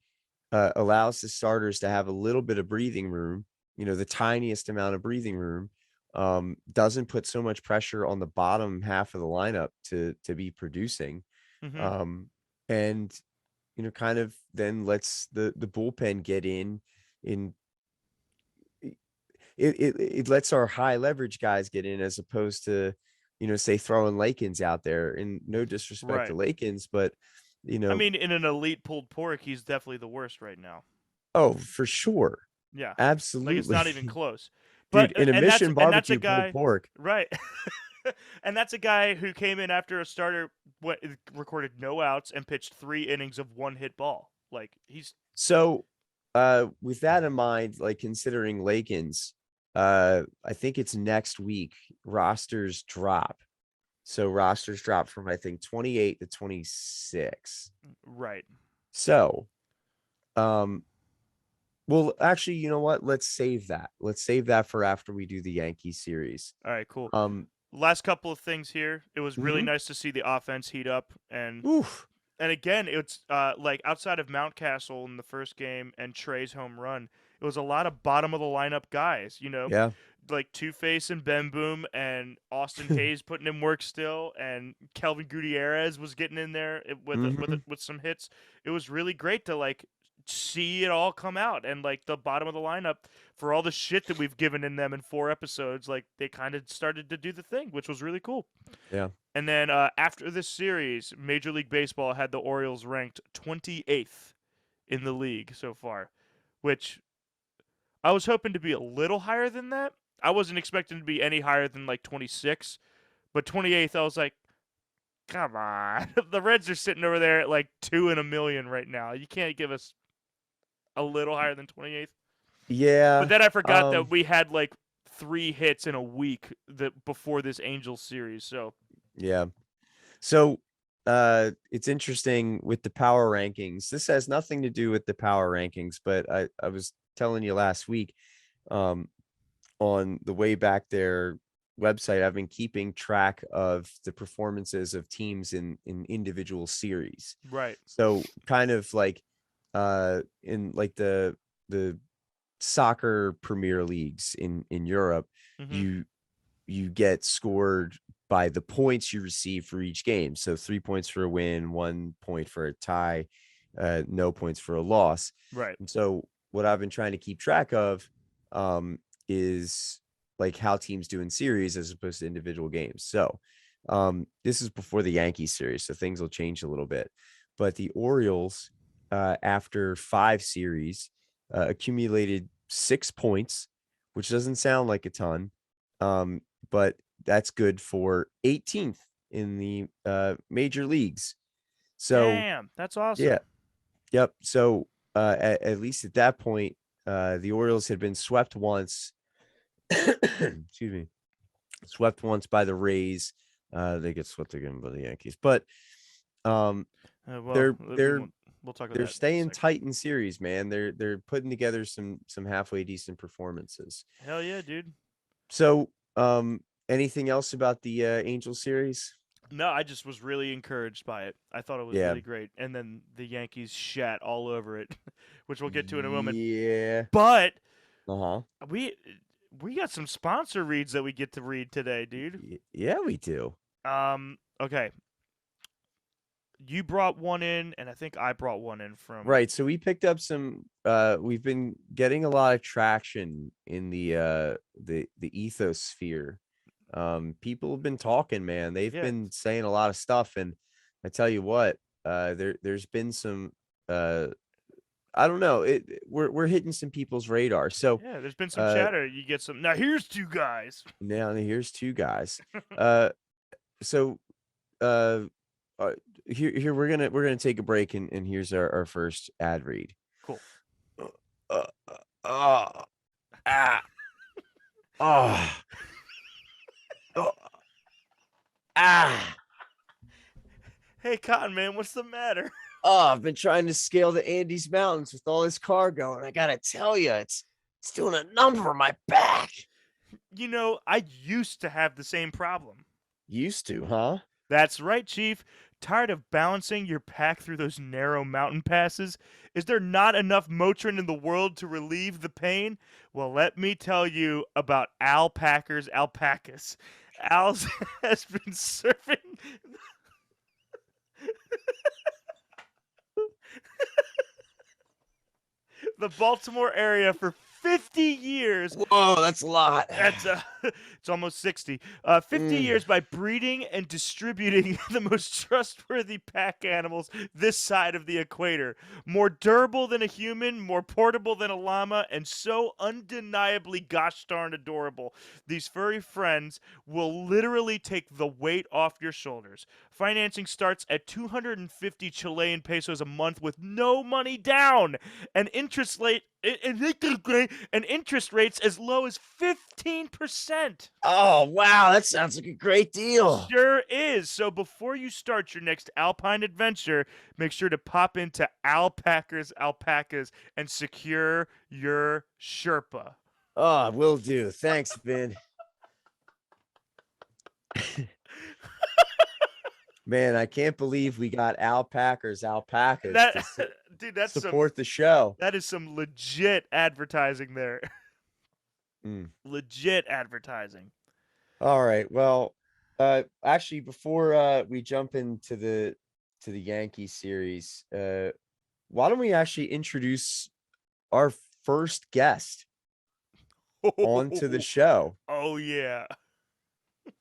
allows the starters to have a little bit of breathing room, the tiniest amount of breathing room. Doesn't put so much pressure on the bottom half of the lineup to be producing. And kind of then lets the bullpen get in it lets our high leverage guys get in, as opposed to say throwing Lakins out there. And no disrespect to Lakins, but I mean, in an elite pulled pork, he's definitely the worst right now. Oh, for sure. Yeah, absolutely. Like, it's not even close. But dude, in a Mission Barbecue pulled pork, right? And that's a guy who came in after a starter recorded no outs and pitched 3 innings of 1 hit ball. Like, he's so. With that in mind, like considering Lakins, I think it's next week rosters drop. So rosters drop from, I think, 28 to 26. Right. So, well, actually, you know what? Let's save that. Let's save that for after we do the Yankees series. All right, cool. Last couple of things here. It was really nice to see the offense heat up, and and again, it's like outside of Mountcastle in the first game and Trey's home run, it was a lot of bottom of the lineup guys. Yeah. Like Two-Face and Ben Boom and Austin Hayes putting in work still, and Kelvin Gutierrez was getting in there with some hits. It was really great to like see it all come out, and like the bottom of the lineup, for all the shit that we've given in them in 4 episodes, like they kind of started to do the thing, which was really cool. Yeah. And then after this series, Major League Baseball had the Orioles ranked 28th in the league so far, which I was hoping to be a little higher than that. I wasn't expecting to be any higher than like 26, but 28th, I was like, come on. The Reds are sitting over there at like 2 in a million right now. You can't give us a little higher than 28th. Yeah. But then I forgot that we had like 3 hits in a week before this Angels series. So yeah. So it's interesting with the power rankings. This has nothing to do with the power rankings, but I was telling you last week on the way back their website, I've been keeping track of the performances of teams in individual series. Right. So kind of like in like the soccer premier leagues in Europe, you get scored by the points you receive for each game. So 3 points for a win, 1 point for a tie, no points for a loss. Right. And so what I've been trying to keep track of is like how teams do in series as opposed to individual games. So this is before the Yankees series, so things will change a little bit. But the Orioles, after 5 series, accumulated 6 points, which doesn't sound like a ton, but that's good for 18th in the major leagues. So damn, that's awesome. Yeah. Yep. So at least at that point, the Orioles had been swept once. Excuse me. Swept once by the Rays. They get swept again by the Yankees, but Well, they're they're we'll talk about they're that in a staying second. tight in series, man. They're putting together some halfway decent performances. Hell yeah, dude. So, anything else about the Angels series? No, I just was really encouraged by it. I thought it was Yeah. really great. And then the Yankees shat all over it, which we'll get to in a moment. Yeah. But Uh-huh. we we got some sponsor reads that we get to read today, dude. Yeah, we do. Okay. You brought one in, and I think I brought one in from Right. So we picked up some we've been getting a lot of traction in the ethos sphere. People have been talking, man. They've been saying a lot of stuff, and I tell you what, there's been some I don't know, we're hitting some people's radar. So yeah, there's been some chatter. You get some. Now here's two guys. now here's two guys. So uh here we're gonna take a break, and here's our first ad read. Cool. Uh, uh, ah, oh, oh, ah. Hey, Cotton Man, what's the matter? Oh, I've been trying to scale the Andes Mountains with all this cargo, and I gotta tell you, it's doing a number on my back. You know, I used to have the same problem. Used to, huh? That's right, Chief. Tired of balancing your pack through those narrow mountain passes? Is there not enough Motrin in the world to relieve the pain? Well, let me tell you about Al Packer's alpacas. Al's has been surfing. The Baltimore area for 50 years. Whoa, that's a lot. That's it's almost 60. 50 years by breeding and distributing the most trustworthy pack animals this side of the equator. More durable than a human, more portable than a llama, and so undeniably gosh darn adorable. These furry friends will literally take the weight off your shoulders. Financing starts at 250 Chilean pesos a month with no money down, and interest rates as low as 15%. Oh, wow, that sounds like a great deal. Sure is. So before you start your next alpine adventure, make sure to pop into Alpacker's Alpacas and secure your Sherpa. Oh, will do. Thanks, Vin. Man, I can't believe we got alpacas to dude, that's support the show. That is some legit advertising there. Legit advertising. All right. Well, actually, before we jump into the Yankee series, why don't we actually introduce our first guest onto the show? Oh yeah.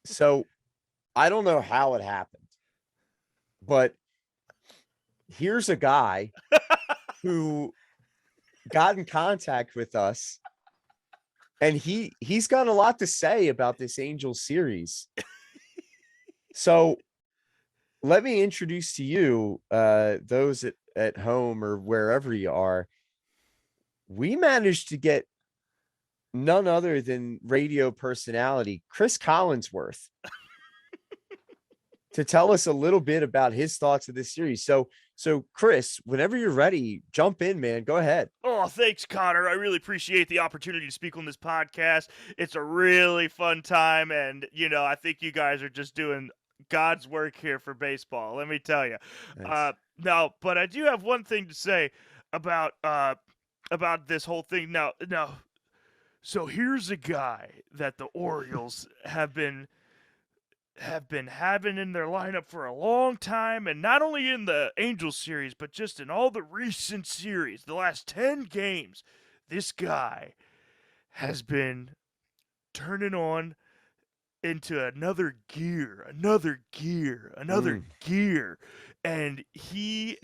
So I don't know how it happened, but here's a guy who got in contact with us, and he's got a lot to say about this Angels series. So let me introduce to you those at home or wherever you are. We managed to get none other than radio personality Chris Collinsworth to tell us a little bit about his thoughts of this series. So Chris, whenever you're ready, jump in, man. Go ahead. Oh, thanks, Connor. I really appreciate the opportunity to speak on this podcast. It's a really fun time, and I think you guys are just doing God's work here for baseball. Let me tell you. Nice. Now, but I do have one thing to say about this whole thing. Now, so here's a guy that the Orioles have been having in their lineup for a long time, and not only in the Angels series, but just in all the recent series, the last 10 games, this guy has been turning on into another gear, and he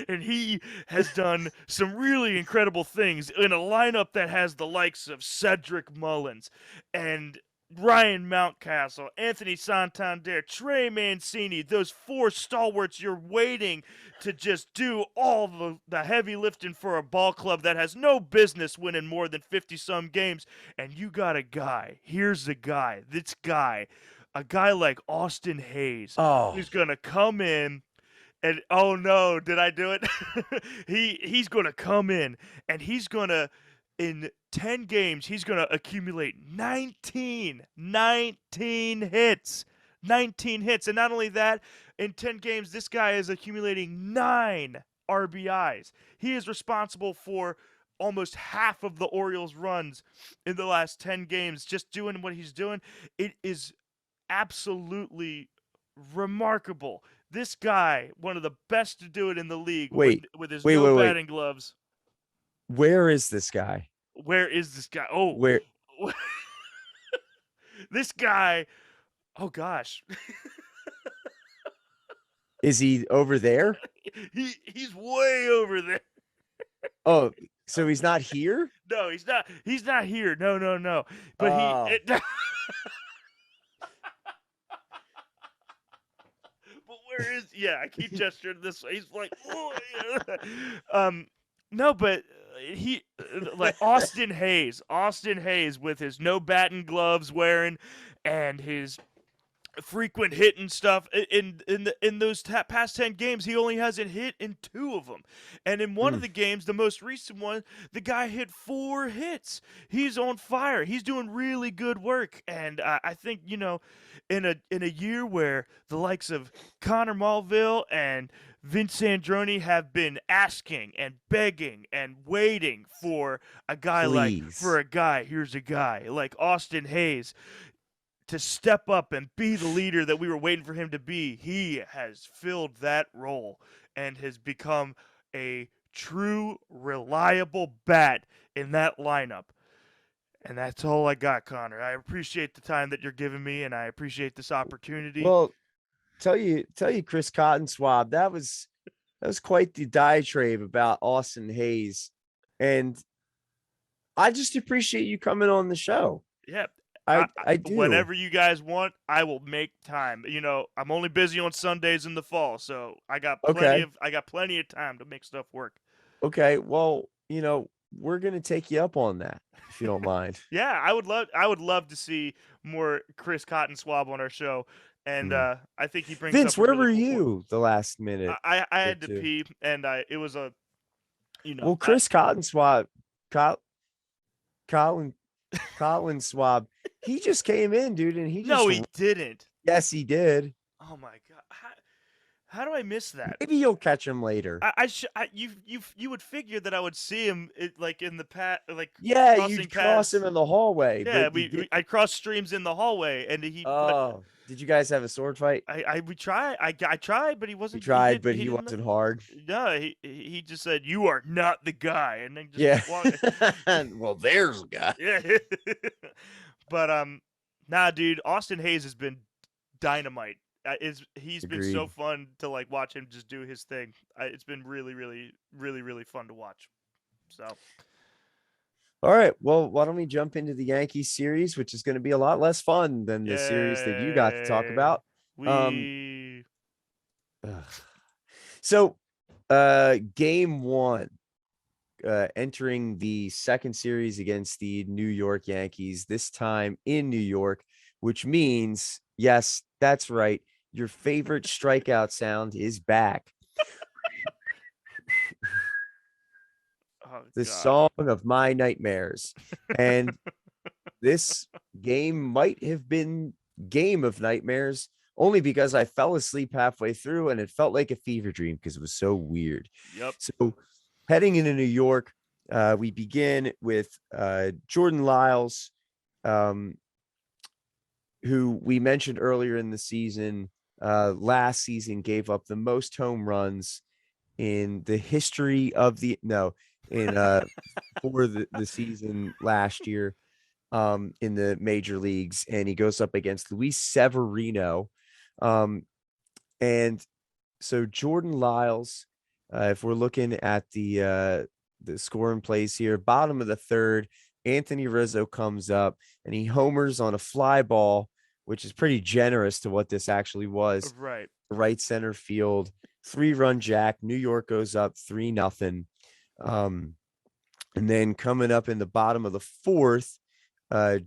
and he has done some really incredible things in a lineup that has the likes of Cedric Mullins and Ryan Mountcastle, Anthony Santander, Trey Mancini, those 4 stalwarts you're waiting to just do all the heavy lifting for a ball club that has no business winning more than 50-some games. And you got a guy. Here's the guy. This guy. A guy like Austin Hayes Oh, who's going to come in and, oh no, did I do it? He's going to come in and he's going to, in 10 games, he's going to accumulate 19 hits. 19 hits. And not only that, in 10 games, this guy is accumulating 9 RBIs. He is responsible for almost half of the Orioles' runs in the last 10 games, just doing what he's doing. It is absolutely remarkable. This guy, one of the best to do it in the league with his no batting gloves. Where is this guy? Where is this guy? Oh, where? This guy. Oh gosh. Is he over there? He's way over there. Oh, so he's not here? No, he's not. He's not here. No. But but where is? Yeah, I keep gesturing this way. He's like, oh, yeah. No, but he like Austin Hayes with his no batting gloves wearing and his frequent hitting stuff in those past 10 games. He only hasn't hit in 2 of them, and in one of the games, the most recent one, the guy hit 4 hits. He's on fire. He's doing really good work, and I think, you know, in a year where the likes of Connor Malville and Vince Sandroni have been asking and begging and waiting for a guy here's a guy like Austin Hayes to step up and be the leader that we were waiting for him to be. He has filled that role and has become a true, reliable bat in that lineup. And that's all I got, Connor. I appreciate the time that you're giving me, and I appreciate this opportunity. Well, tell you, Chris Cottonswab, that was quite the diatribe about Austin Hayes, and I just appreciate you coming on the show. Yeah, I do. Whenever you guys want, I will make time. You know, I'm only busy on Sundays in the fall, so I got plenty of time to make stuff work. Okay, well, you know, we're gonna take you up on that if you don't mind. Yeah, I would love to see more Chris Cottonswab on our show, and I think he brings. Vince, where were you the last minute? I had to pee, and it was a, you know. Well, Chris Cottonswab, Colin Swab, he just came in, dude, and he didn't. Yes, he did. Oh my god. How do I miss that? Maybe you'll catch him later. You would figure that I would see him like in the you'd cross him in the hallway. Yeah, I cross streams in the hallway, and he. Did you guys have a sword fight? I tried, but he wasn't. You tried, but he wasn't hard. No, he just said, "You are not the guy," and then just walked. Well, there's a guy. Yeah, but nah, dude, Austin Hayes has been dynamite. He's been so fun to like watch him just do his thing. It's been really, really, really, really fun to watch. So, all right, well, why don't we jump into the Yankees series, which is going to be a lot less fun than the series that you got to talk about. So, game 1, entering the second series against the New York Yankees, this time in New York, which means, yes, that's right, your favorite strikeout sound is back. The song of my nightmares. And this game might have been Game of Nightmares only because I fell asleep halfway through and it felt like a fever dream because it was so weird. Yep. So heading into New York, we begin with Jordan Lyles, who we mentioned earlier in the season. Last season gave up the most home runs in the history of for the season last year in the major leagues, and he goes up against Luis Severino. And so Jordan Lyles, if we're looking at the scoring plays here, bottom of the third, Anthony Rizzo comes up and he homers on a fly ball, which is pretty generous to what this actually was. Right. Right center field, 3-run jack. New York goes up 3-0. And then coming up in the bottom of the fourth,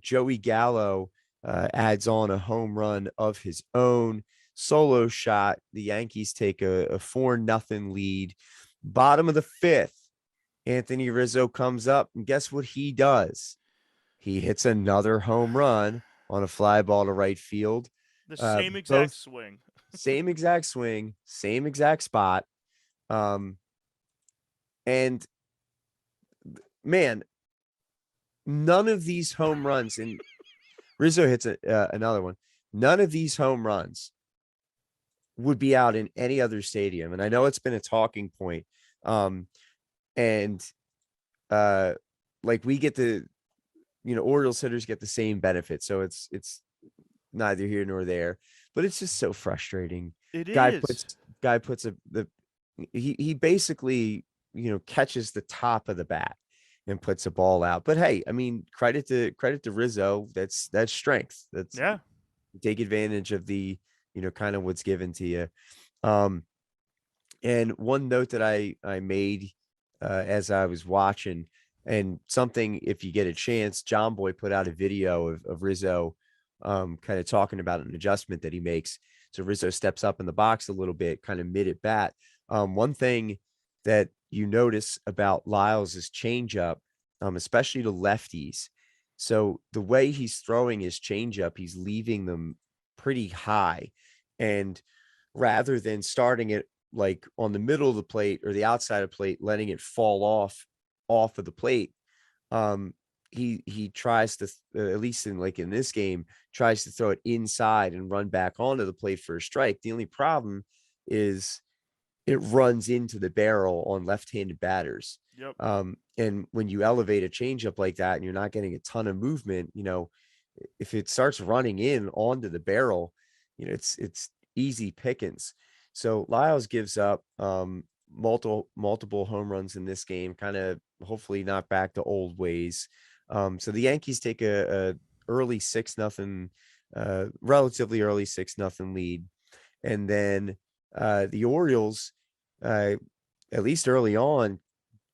Joey Gallo adds on a home run of his own. Solo shot. The Yankees take a 4-0 lead. Bottom of the fifth, Anthony Rizzo comes up, and guess what he does? He hits another home run on a fly ball to right field. The same exact Both swing. same exact swing, same exact spot. And man, none of these home runs, and Rizzo hits another one. None of these home runs would be out in any other stadium. And I know it's been a talking point. Like we get the, Orioles hitters get the same benefit. So it's neither here nor there, but it's just so frustrating. It Guy is. puts he basically, catches the top of the bat and puts a ball out. But hey, I mean, credit to Rizzo. That's strength. That's take advantage of the, kind of what's given to you. And one note that I made as I was watching, and something, if you get a chance, John Boy put out a video of Rizzo kind of talking about an adjustment that he makes. So Rizzo steps up in the box a little bit, kind of mid at bat. One thing that you notice about Lyles' changeup, especially to lefties. So the way he's throwing his changeup, he's leaving them pretty high. And rather than starting it like on the middle of the plate or the outside of plate, letting it fall off of the plate, he tries to, at least in this game, tries to throw it inside and run back onto the plate for a strike. The only problem is it runs into the barrel on left-handed batters. Yep. And when you elevate a changeup like that and you're not getting a ton of movement, if it starts running in onto the barrel, it's easy pickings. So Lyles gives up multiple home runs in this game, kind of hopefully not back to old ways. So the Yankees take a early 6-0, relatively early 6-0 lead. And then the Orioles, at least early on,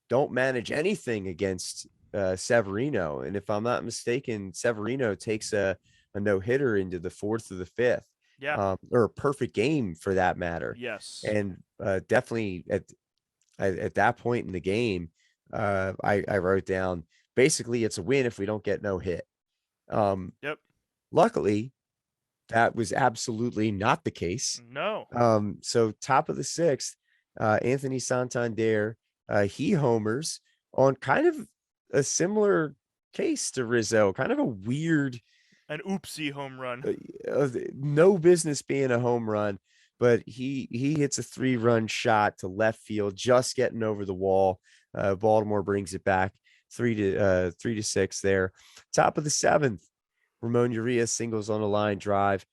don't manage anything against Severino. And if I'm not mistaken, Severino takes a no-hitter into the fourth or the fifth. Yeah. Or a perfect game for that matter. Yes. And definitely at that point in the game, I wrote down, basically it's a win if we don't get no hit. Yep. Luckily, that was absolutely not the case. No. So top of the sixth, Anthony Santander, he homers on kind of a similar case to Rizzo, kind of a weird, an oopsie home run. No business being a home run, but he hits a 3-run shot to left field, just getting over the wall. Baltimore brings it back 3-6 there. Top of the seventh, Ramon Urias singles on a line drive,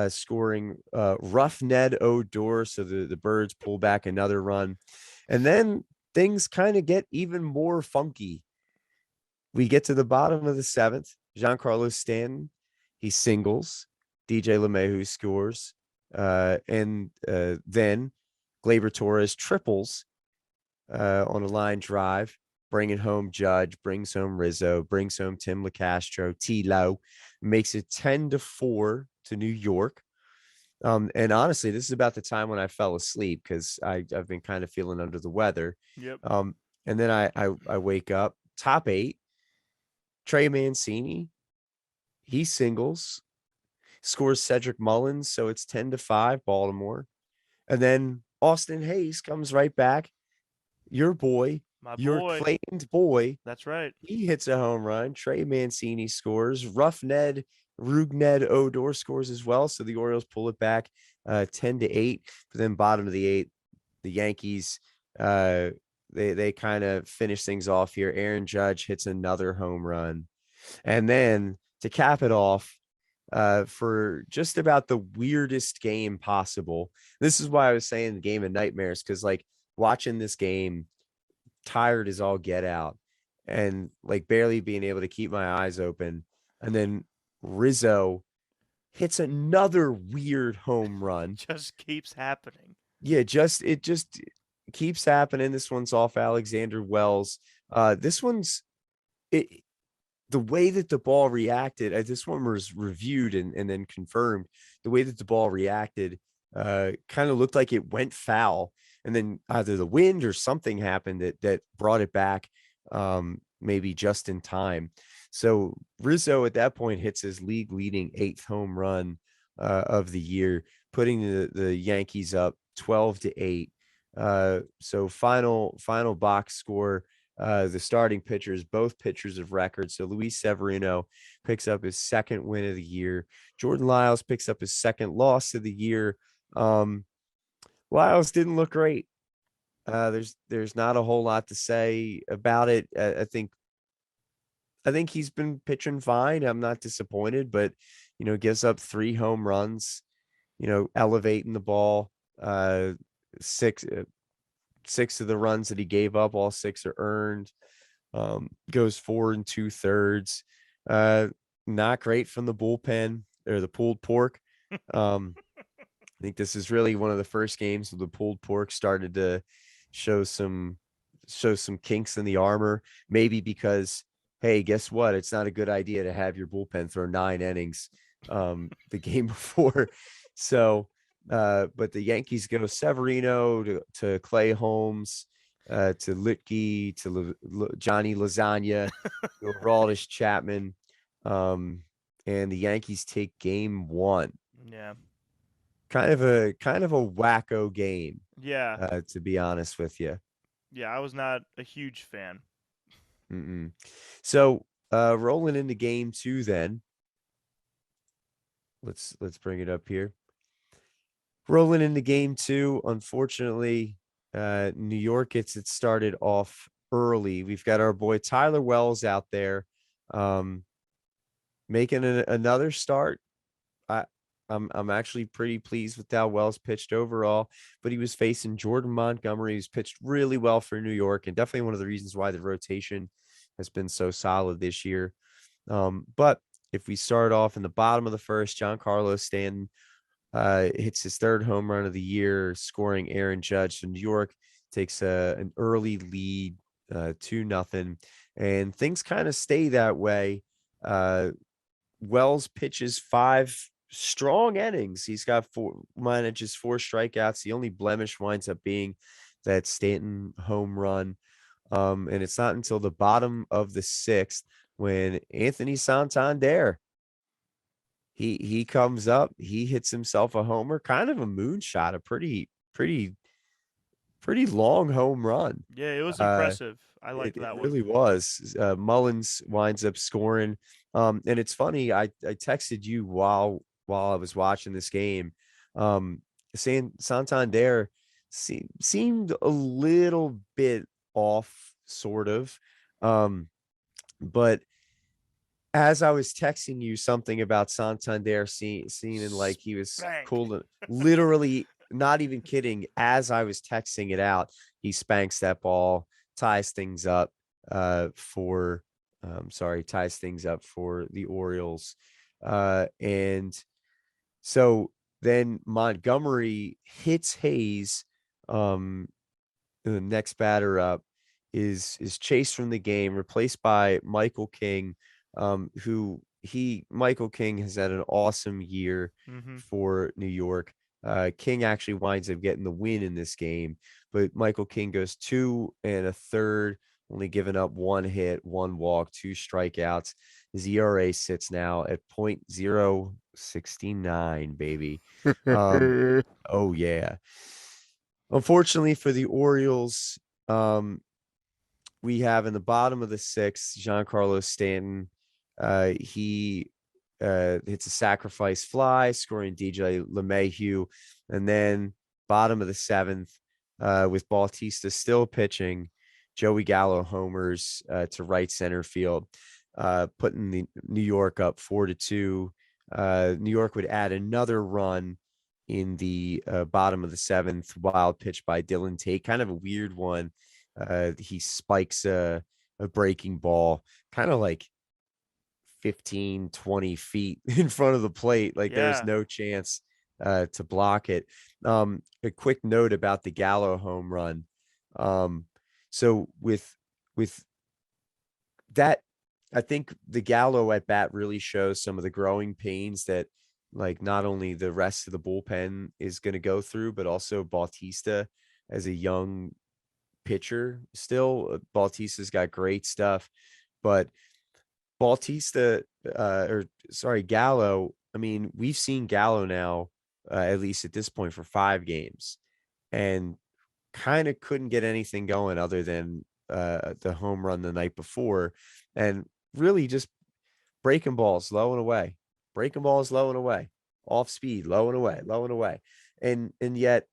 scoring rough Ned Odor. So the Birds pull back another run. And then things kind of get even more funky. We get to the bottom of the seventh. Giancarlo Stanton, he singles. DJ LeMahieu scores. And then Gleyber Torres triples on a line drive, bringing home Judge, brings home Rizzo, brings home Tim LeCastro, T-Lo, makes it 10-4 to New York. And honestly, this is about the time when I fell asleep because I've been kind of feeling under the weather. Yep. And then I wake up, top 8, Trey Mancini, he singles, scores Cedric Mullins, so it's 10-5 Baltimore. And then Austin Hayes comes right back. Your boy, your claimed boy. That's right. He hits a home run. Trey Mancini scores. Rough Ned, Rugned Odor scores as well. So the Orioles pull it back 10-8. But then bottom of the 8th, the Yankees, they kind of finish things off here. Aaron Judge hits another home run. And then to cap it off, for just about the weirdest game possible. This is why I was saying the game of nightmares, because like watching this game, tired as all get out. and like barely being able to keep my eyes open. And then Rizzo hits another weird home run. Just keeps happening. Yeah, it just keeps happening. This one's off Alexander Wells. This one's it the way that the ball reacted. This one was reviewed and then confirmed. The way that the ball reacted kind of looked like it went foul, and then either the wind or something happened that brought it back, maybe just in time. So Rizzo at that point hits his league leading 8th home run of the year, putting the Yankees up 12-8. So final box score. The starting pitchers, both pitchers of record. So Luis Severino picks up his 2nd win of the year. Jordan Lyles picks up his 2nd loss of the year. Lyles didn't look great. There's not a whole lot to say about it. I think he's been pitching fine. I'm not disappointed, but gives up 3 home runs, elevating the ball. 6 of the runs that he gave up, all 6 are earned. Goes 4 2/3. Not great from the bullpen or the pulled pork. I think this is really one of the first games where the pulled pork started to show some kinks in the armor. Maybe because, hey, guess what? It's not a good idea to have your bullpen throw 9 innings the game before. So, but the Yankees go Severino to Clay Holmes, to Litke, to Johnny Lasagna, to Aroldis Chapman, and the Yankees take game 1. Yeah. Kind of a wacko game. Yeah. To be honest with you. Yeah, I was not a huge fan. So, rolling into game 2 then. Let's bring it up here. Rolling into game 2, unfortunately, New York gets it started off early. We've got our boy Tyler Wells out there, making another start. I'm actually pretty pleased with how Wells pitched overall, but he was facing Jordan Montgomery, who's pitched really well for New York, and definitely one of the reasons why the rotation has been so solid this year. But if we start off in the bottom of the first, Giancarlo Stanton hits his 3rd home run of the year, scoring Aaron Judge. So New York takes an early lead, 2-0, and things kind of stay that way. Wells pitches 5 strong innings. He's got manages 4 strikeouts. The only blemish winds up being that Stanton home run. And it's not until the bottom of the 6th when Anthony Santander, he comes up, he hits himself a homer, kind of a moonshot, a pretty long home run. Yeah, it was impressive. I liked that it one. really was. Mullins winds up scoring. And it's funny, I texted you while I was watching this game, saying Santander seemed a little bit off, sort of. But as I was texting you something about Santander seeming like he was cool, literally not even kidding. As I was texting it out, he spanks that ball, ties things up for the Orioles. And so then Montgomery hits Hayes. The next batter up is chased from the game, replaced by Michael King, Michael King has had an awesome year for New York. King actually winds up getting the win in this game, but Michael King goes 2 1/3, only giving up 1 hit, 1 walk, 2 strikeouts. His ERA sits now at .069, baby. Oh yeah. Unfortunately for the Orioles, we have in the bottom of the 6th, Giancarlo Stanton. He hits a sacrifice fly, scoring DJ LeMahieu. And then bottom of the 7th, with Bautista still pitching, Joey Gallo homers to right center field, putting the New York up 4-2. New York would add another run in the bottom of the 7th, wild pitch by Dylan Tate, kind of a weird one. He spikes a a breaking ball, kind of like 15, 20 feet in front of the plate. Like there was no chance to block it. A quick note about the Gallo home run. So with that, I think the Gallo at bat really shows some of the growing pains that like not only the rest of the bullpen is going to go through, but also Bautista as a young pitcher. Still, Bautista's got great stuff, but Bautista, or sorry, Gallo. I mean, we've seen Gallo now, at least at this point, for 5 games, and kind of couldn't get anything going other than the home run the night before, and really just breaking balls low and away, breaking balls low and away, off speed, low and away, low and away, and yet,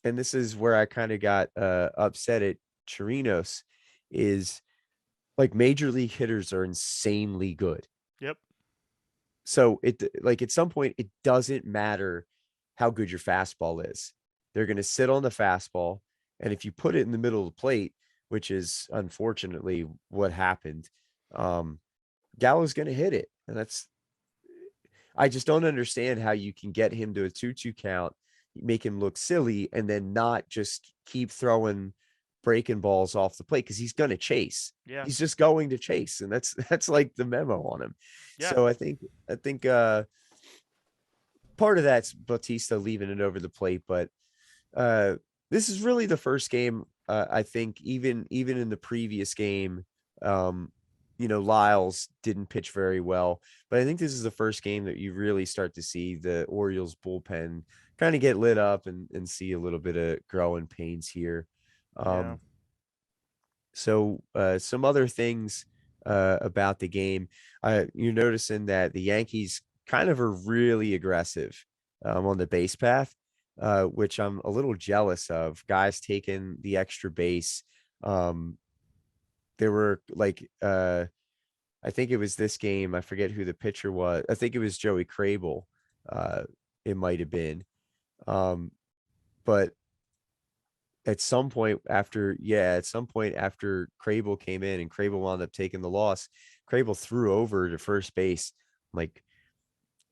and this is where I kind of got upset at Chirinos, is like major league hitters are insanely good. Yep. So it like at some point it doesn't matter how good your fastball is. They're going to sit on the fastball, and if you put it in the middle of the plate, which is unfortunately what happened, Gallo's going to hit it, and that's I just don't understand how you can get him to a 2-2 count, make him look silly, and then not just keep throwing breaking balls off the plate because he's going to chase. Yeah. He's just going to chase, and that's like the memo on him. Yeah. So I think part of that's Bautista leaving it over the plate, but this is really the first game. I think even in the previous game, Lyles didn't pitch very well, but I think this is the first game that you really start to see the Orioles bullpen kind of get lit up and see a little bit of growing pains here. So some other things about the game, you're noticing that the Yankees kind of are really aggressive on the base path, which I'm a little jealous of. Guys taking the extra base. There were like I think it was this game. I forget who the pitcher was. I think it was Joey Crable. It might have been. But at some point after Crable came in and Crable wound up taking the loss, Crable threw over to first base like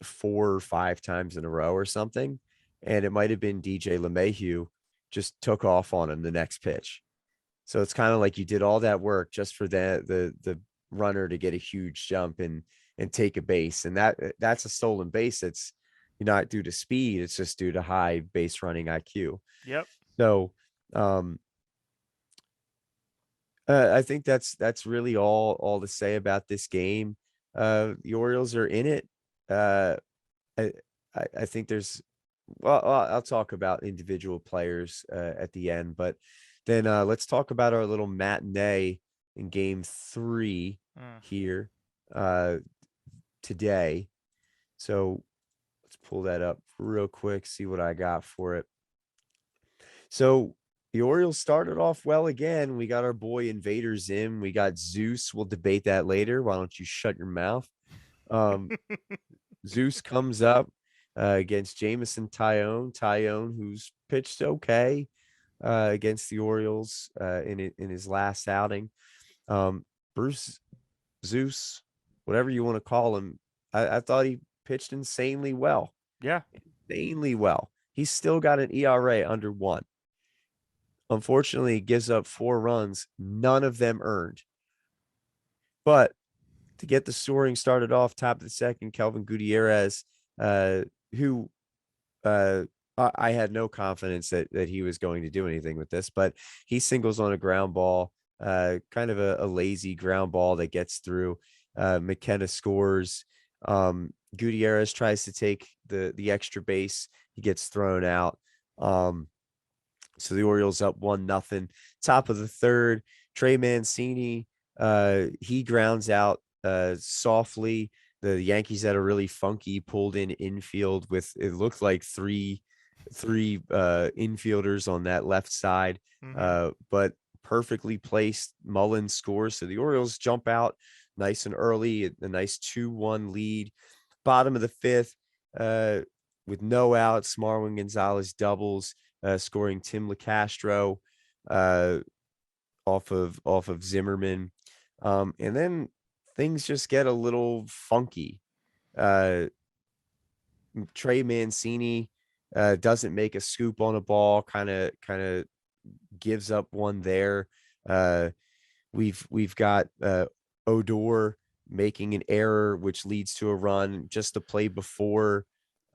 4 or 5 times in a row or something. And it might have been DJ LeMahieu just took off on him the next pitch. So it's kind of like you did all that work just for the runner to get a huge jump and take a base. And that's a stolen base. It's not due to speed. It's just due to high base running IQ. Yep. So I think that's really all to say about this game. The Orioles are in it. I think there's I'll talk about individual players at the end, but then let's talk about our little matinee in game 3 here today. So let's pull that up real quick, see what I got for it. So the Orioles started off well again. We got our boy Invader Zim. We got Zeus. We'll debate that later. Why don't you shut your mouth? Zeus comes up against Jameson Tyone, who's pitched okay against the Orioles in his last outing. Bruce Zeus, whatever you want to call him, I thought he pitched insanely well. Yeah. Insanely well. He's still got an ERA under 1. Unfortunately, he gives up 4 runs, none of them earned. But to get the scoring started off, top of the second, Kelvin Gutierrez, who I had no confidence that he was going to do anything with this, but he singles on a ground ball, kind of a lazy ground ball that gets through. McKenna scores. Gutierrez tries to take the extra base. He gets thrown out. So the Orioles up 1-0. Top of the third, Trey Mancini, he grounds out softly. The Yankees had a really funky pulled in infield with, it looked like three infielders on that left side, but perfectly placed. Mullins scores. So the Orioles jump out nice and early, a nice 2-1 lead. Bottom of the 5th, with no outs, Marwin Gonzalez doubles, scoring Tim LeCastro off of Zimmerman. And then things just get a little funky. Uh, Trey Mancini doesn't make a scoop on a ball, kind of gives up one there. Uh, we've got Odor making an error, which leads to a run. Just the play before,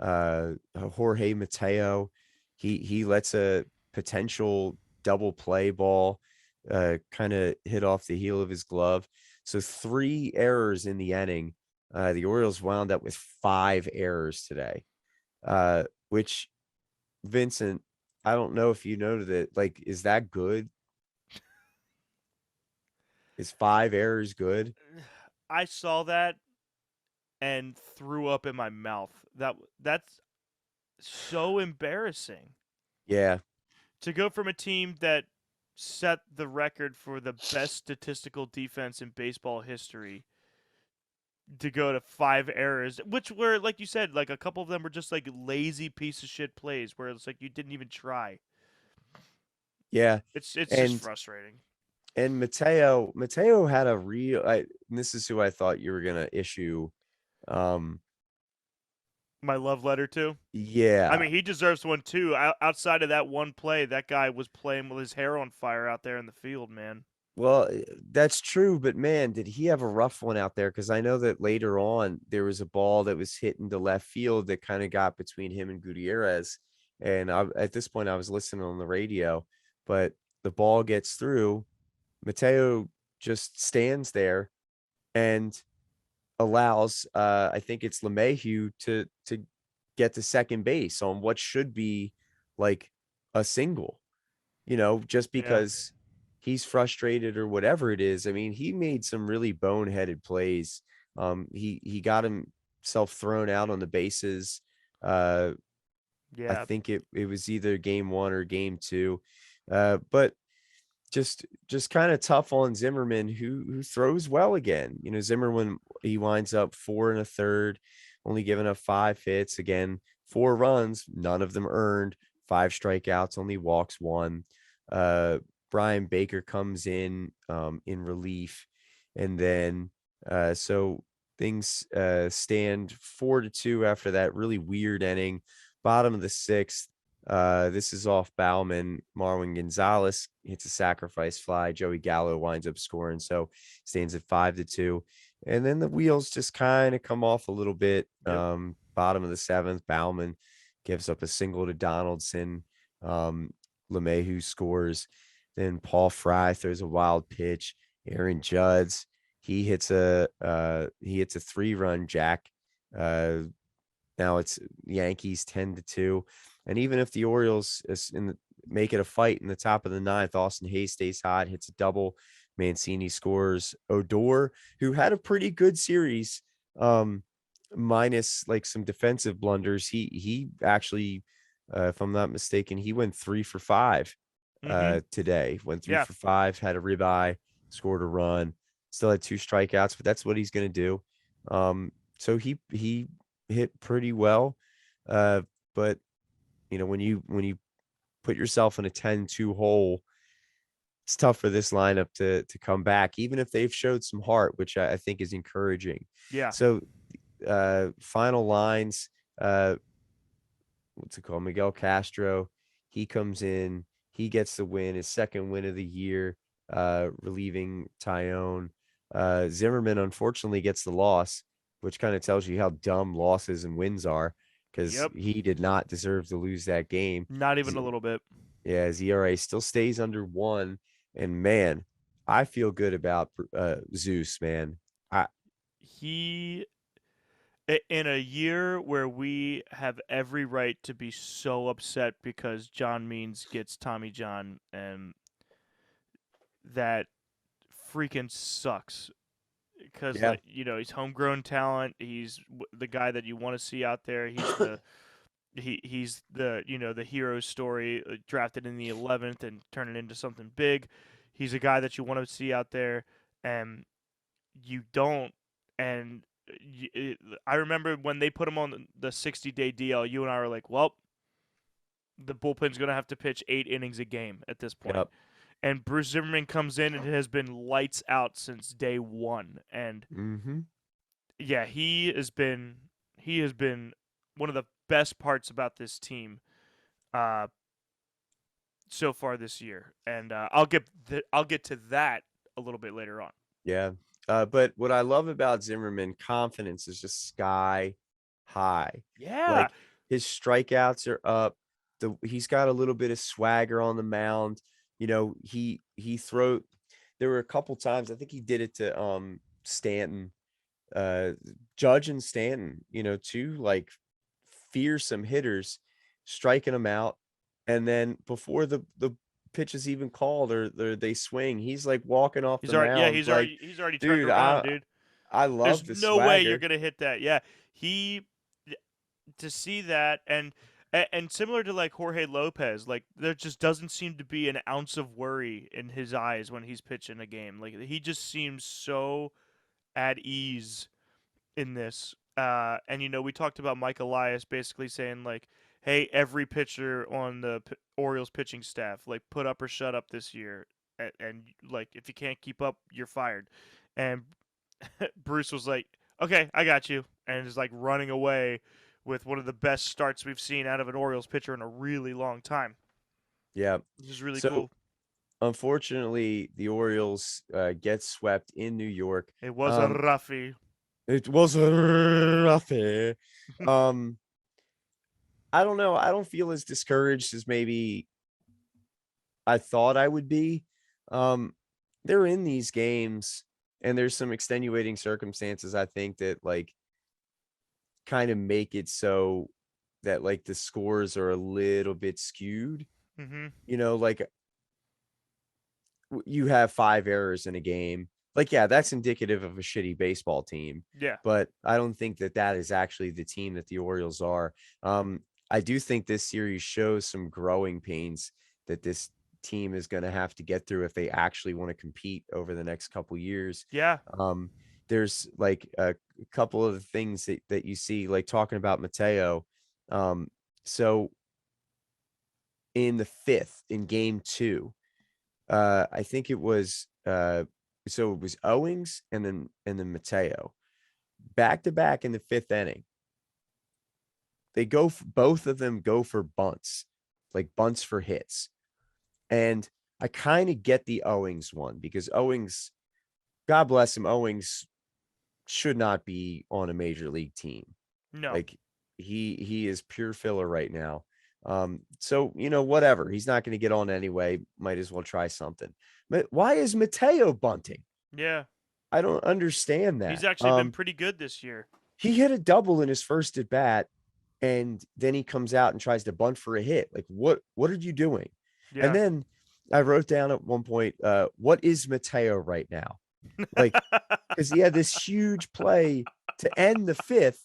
Jorge Mateo, he lets a potential double play ball kind of hit off the heel of his glove. So 3 errors in the inning. The Orioles wound up with 5 errors today, which, Vincent, I don't know if you noted it. Like, is that good? Is 5 errors good? I saw that and threw up in my mouth. That's so embarrassing. Yeah. To go from a team that set the record for the best statistical defense in baseball history to go to 5 errors, which were, like you said, like a couple of them were just like lazy piece of shit plays where it's like you didn't even try. Yeah. It's just And frustrating. Mateo had a real and this is who I thought you were gonna issue. Um My love letter too. I yeah. mean, he deserves one too. Outside of that one play, that guy was playing with his hair on fire out there in the field, man. Well, that's true, but man, did he have a rough one out there? Because I know that later on there was a ball that was hit into left field that kind of got between him and Gutierrez. And at this point, I was listening on the radio, but the ball gets through. Mateo just stands there and allows, I think it's LeMahieu to get to second base on what should be like a single, just Yeah. because he's frustrated or whatever it is. I mean, he made some really boneheaded plays. He got himself thrown out on the bases. Uh, I Yeah. think it was either game 1 or game 2. But just kind of tough on Zimmerman, who throws well again. Zimmerman, he winds up 4 1/3, only giving up 5 hits. Again, 4 runs, none of them earned, 5 strikeouts, only walks one. Uh, Brian Baker comes in relief, and then so things stand 4-2 after that really weird inning. Bottom of the 6th. This is off Bauman. Marwin Gonzalez hits a sacrifice fly. Joey Gallo winds up scoring, so stands at 5-2. And then the wheels just kind of come off a little bit. Yep. Bottom of the 7th, Bauman gives up a single to Donaldson. LeMahieu scores. Then Paul Fry throws a wild pitch. Aaron Judge, he hits a 3-run jack. Now it's Yankees 10-2. And even if the Orioles make it a fight in the top of the 9th, Austin Hayes stays hot, hits a double. Mancini scores. Odor, who had a pretty good series, minus like some defensive blunders. He actually, if I'm not mistaken, he went 3 for 5 Mm-hmm. today. Went three Yeah. for five, had a ribeye, scored a run, still had 2 strikeouts, but that's what he's going to do. So he hit pretty well. But when you put yourself in a 10-2 hole, it's tough for this lineup to come back, even if they've showed some heart, which I think is encouraging. Yeah. So final lines, what's it called? Miguel Castro, he comes in, he gets the win, his second win of the year, relieving Tyone. Zimmerman unfortunately gets the loss, which kind of tells you how dumb losses and wins are, because Yep. he did not deserve to lose that game. Not even a little bit. Yeah, his ERA still stays under 1, and man, I feel good about Zeus, man. I He in a year where we have every right to be so upset because John Means gets Tommy John, and that freaking sucks because, Yeah. like, he's homegrown talent. He's the guy that you want to see out there. He's the the hero story, drafted in the 11th and turn it into something big. He's a guy that you want to see out there, and you don't. And I remember when they put him on the 60-day DL, you and I were like, well, the bullpen's going to have to pitch 8 innings a game at this point. Yep. and Bruce Zimmerman comes in and it has been lights out since day one. And yeah, he has been one of the best parts about this team uh, so far this year. And I'll get to that a little bit later on. Yeah. But what I love about Zimmerman, confidence is just sky high. Yeah. Like his strikeouts are up. He's got a little bit of swagger on the mound. You know, he throw there were a couple times, I think he did it to Stanton, Judge and Stanton, you know, two like fearsome hitters, striking them out. And then before the pitch is even called or they swing, he's like walking off the mound like, He's already turned dude, around, dude. I There's love the no way you're swagger. gonna hit that. Yeah, he to see that and similar to like Jorge Lopez, like there just doesn't seem to be an ounce of worry in his eyes when he's pitching a game. Like he just seems so at ease in this. And you know, we talked about Mike Elias basically saying like, "Hey, every pitcher on the Orioles pitching staff, like put up or shut up this year, and like if you can't keep up, you're fired." And Bruce was like, "Okay, I got you," and is like running away with one of the best starts we've seen out of an Orioles pitcher in a really long time. Yeah. This is really So cool. unfortunately, the Orioles get swept in New York. It was a roughie. It was a roughie. Um, I don't know. I don't feel as discouraged as maybe I thought I would be. They're in these games, and there's some extenuating circumstances, I think, that like kind of make it so that like the scores are a little bit skewed. Mm-hmm. You know, like you have 5 errors in a game. Like, yeah, that's indicative of a shitty baseball team. Yeah. But I don't think that that is actually the team that the Orioles are. I do think this series shows some growing pains that this team is going to have to get through if they actually want to compete over the next couple years. Yeah. There's like a couple of things that you see, like talking about Mateo. So in the 5th, in game 2, I think it was so it was Owings and then Mateo back to back in the 5th inning. They both of them go for bunts, like bunts for hits. And I kind of get the Owings one because Owings, God bless him, Owings should not be on a major league team. No. Like he is pure filler right now. So you know, whatever. He's not going to get on anyway. Might as well try something. But why is Mateo bunting? Yeah. I don't understand that. He's actually been pretty good this year. He hit a double in his first at bat, and then he comes out and tries to bunt for a hit. Like, what are you doing? Yeah. And then I wrote down at one point, what is Mateo right now? Like, because he had this huge play to end the 5th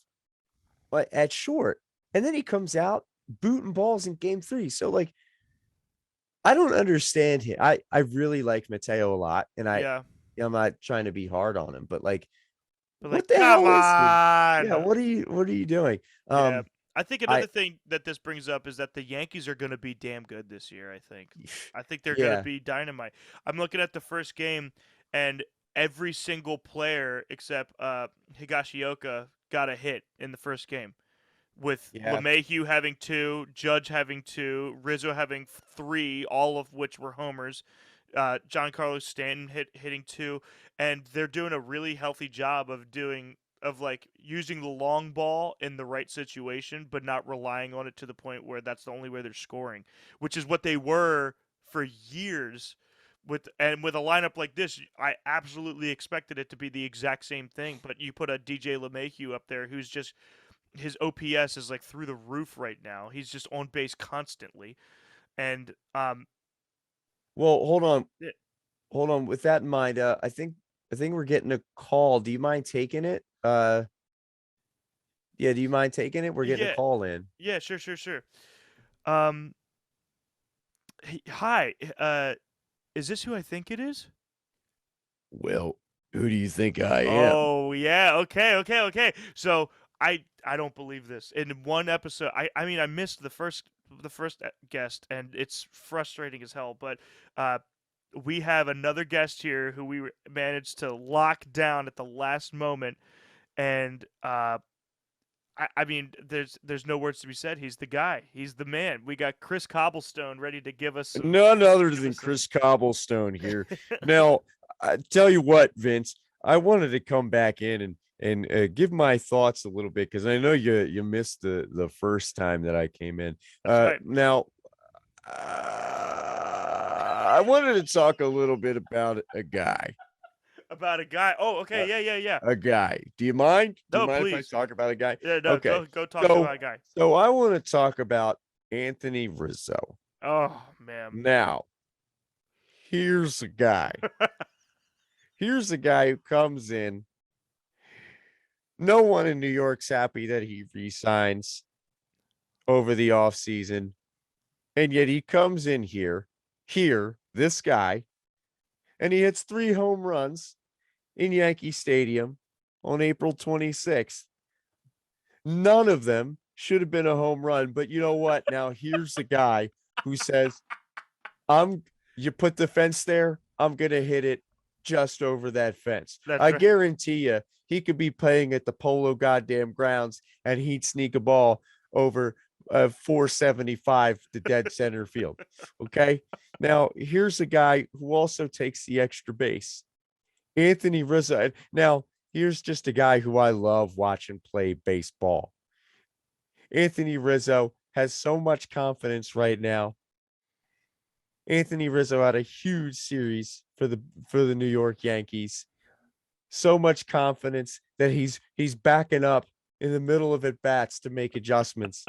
at short. And then he comes out booting balls in game 3. So like, I don't understand him. I really like Mateo a lot. And I'm not trying to be hard on him, but like, what the come hell is on. Yeah, what are you doing? Yeah. I think another thing that this brings up is that the Yankees are going to be damn good this year, I think they're going to be dynamite. I'm looking at the first game, and every single player except Higashioka got a hit in the first game, with LeMahieu having 2, Judge having 2, Rizzo having 3, all of which were homers. Giancarlo Stanton hitting 2, and they're doing a really healthy job of like using the long ball in the right situation, but not relying on it to the point where that's the only way they're scoring, which is what they were for years. With a lineup like this, I absolutely expected it to be the exact same thing. But you put a DJ LeMahieu up there, who's just his OPS is like through the roof right now. He's just on base constantly, and well, hold on. With that in mind, I think we're getting a call. Do you mind taking it? Yeah, do you mind taking it? We're getting a call in. Yeah, sure. Hi. Is this who I think it is? Well, who do you think I am? Oh yeah. Okay. So I don't believe this. In one episode, I mean I missed the first guest, and it's frustrating as hell. But we have another guest here who we managed to lock down at the last moment, and I mean, there's no words to be said. He's the guy. He's the man. We got Chris Cobblestone ready to give us none other than Chris Cobblestone here. Now, I tell you what, Vince, I wanted to come back in and give my thoughts a little bit because I know you missed the first time that I came in. Right. Now, I wanted to talk a little bit about a guy. About a guy. Oh, okay. Yeah. A guy. Do you mind? Do you No, mind if I please. talk about a guy? Yeah, no, Okay. go talk about a guy. So I want to talk about Anthony Rizzo. Oh, man. Now, here's a guy. Here's a guy who comes in. No one in New York's happy that he resigns over the offseason. And yet he comes in here, this guy, and he hits 3 home runs in Yankee Stadium on April 26th. None of them should have been a home run, but you know what? Now here's the guy who says, you put the fence there, I'm going to hit it just over that fence. I guarantee you, he could be playing at the Polo goddamn grounds and he'd sneak a ball over 475 to dead center field. Okay. Now here's a guy who also takes the extra base. Anthony Rizzo. Now, here's just a guy who I love watching play baseball. Anthony Rizzo has so much confidence right now. Anthony Rizzo had a huge series for the New York Yankees. So much confidence that he's backing up in the middle of at bats to make adjustments.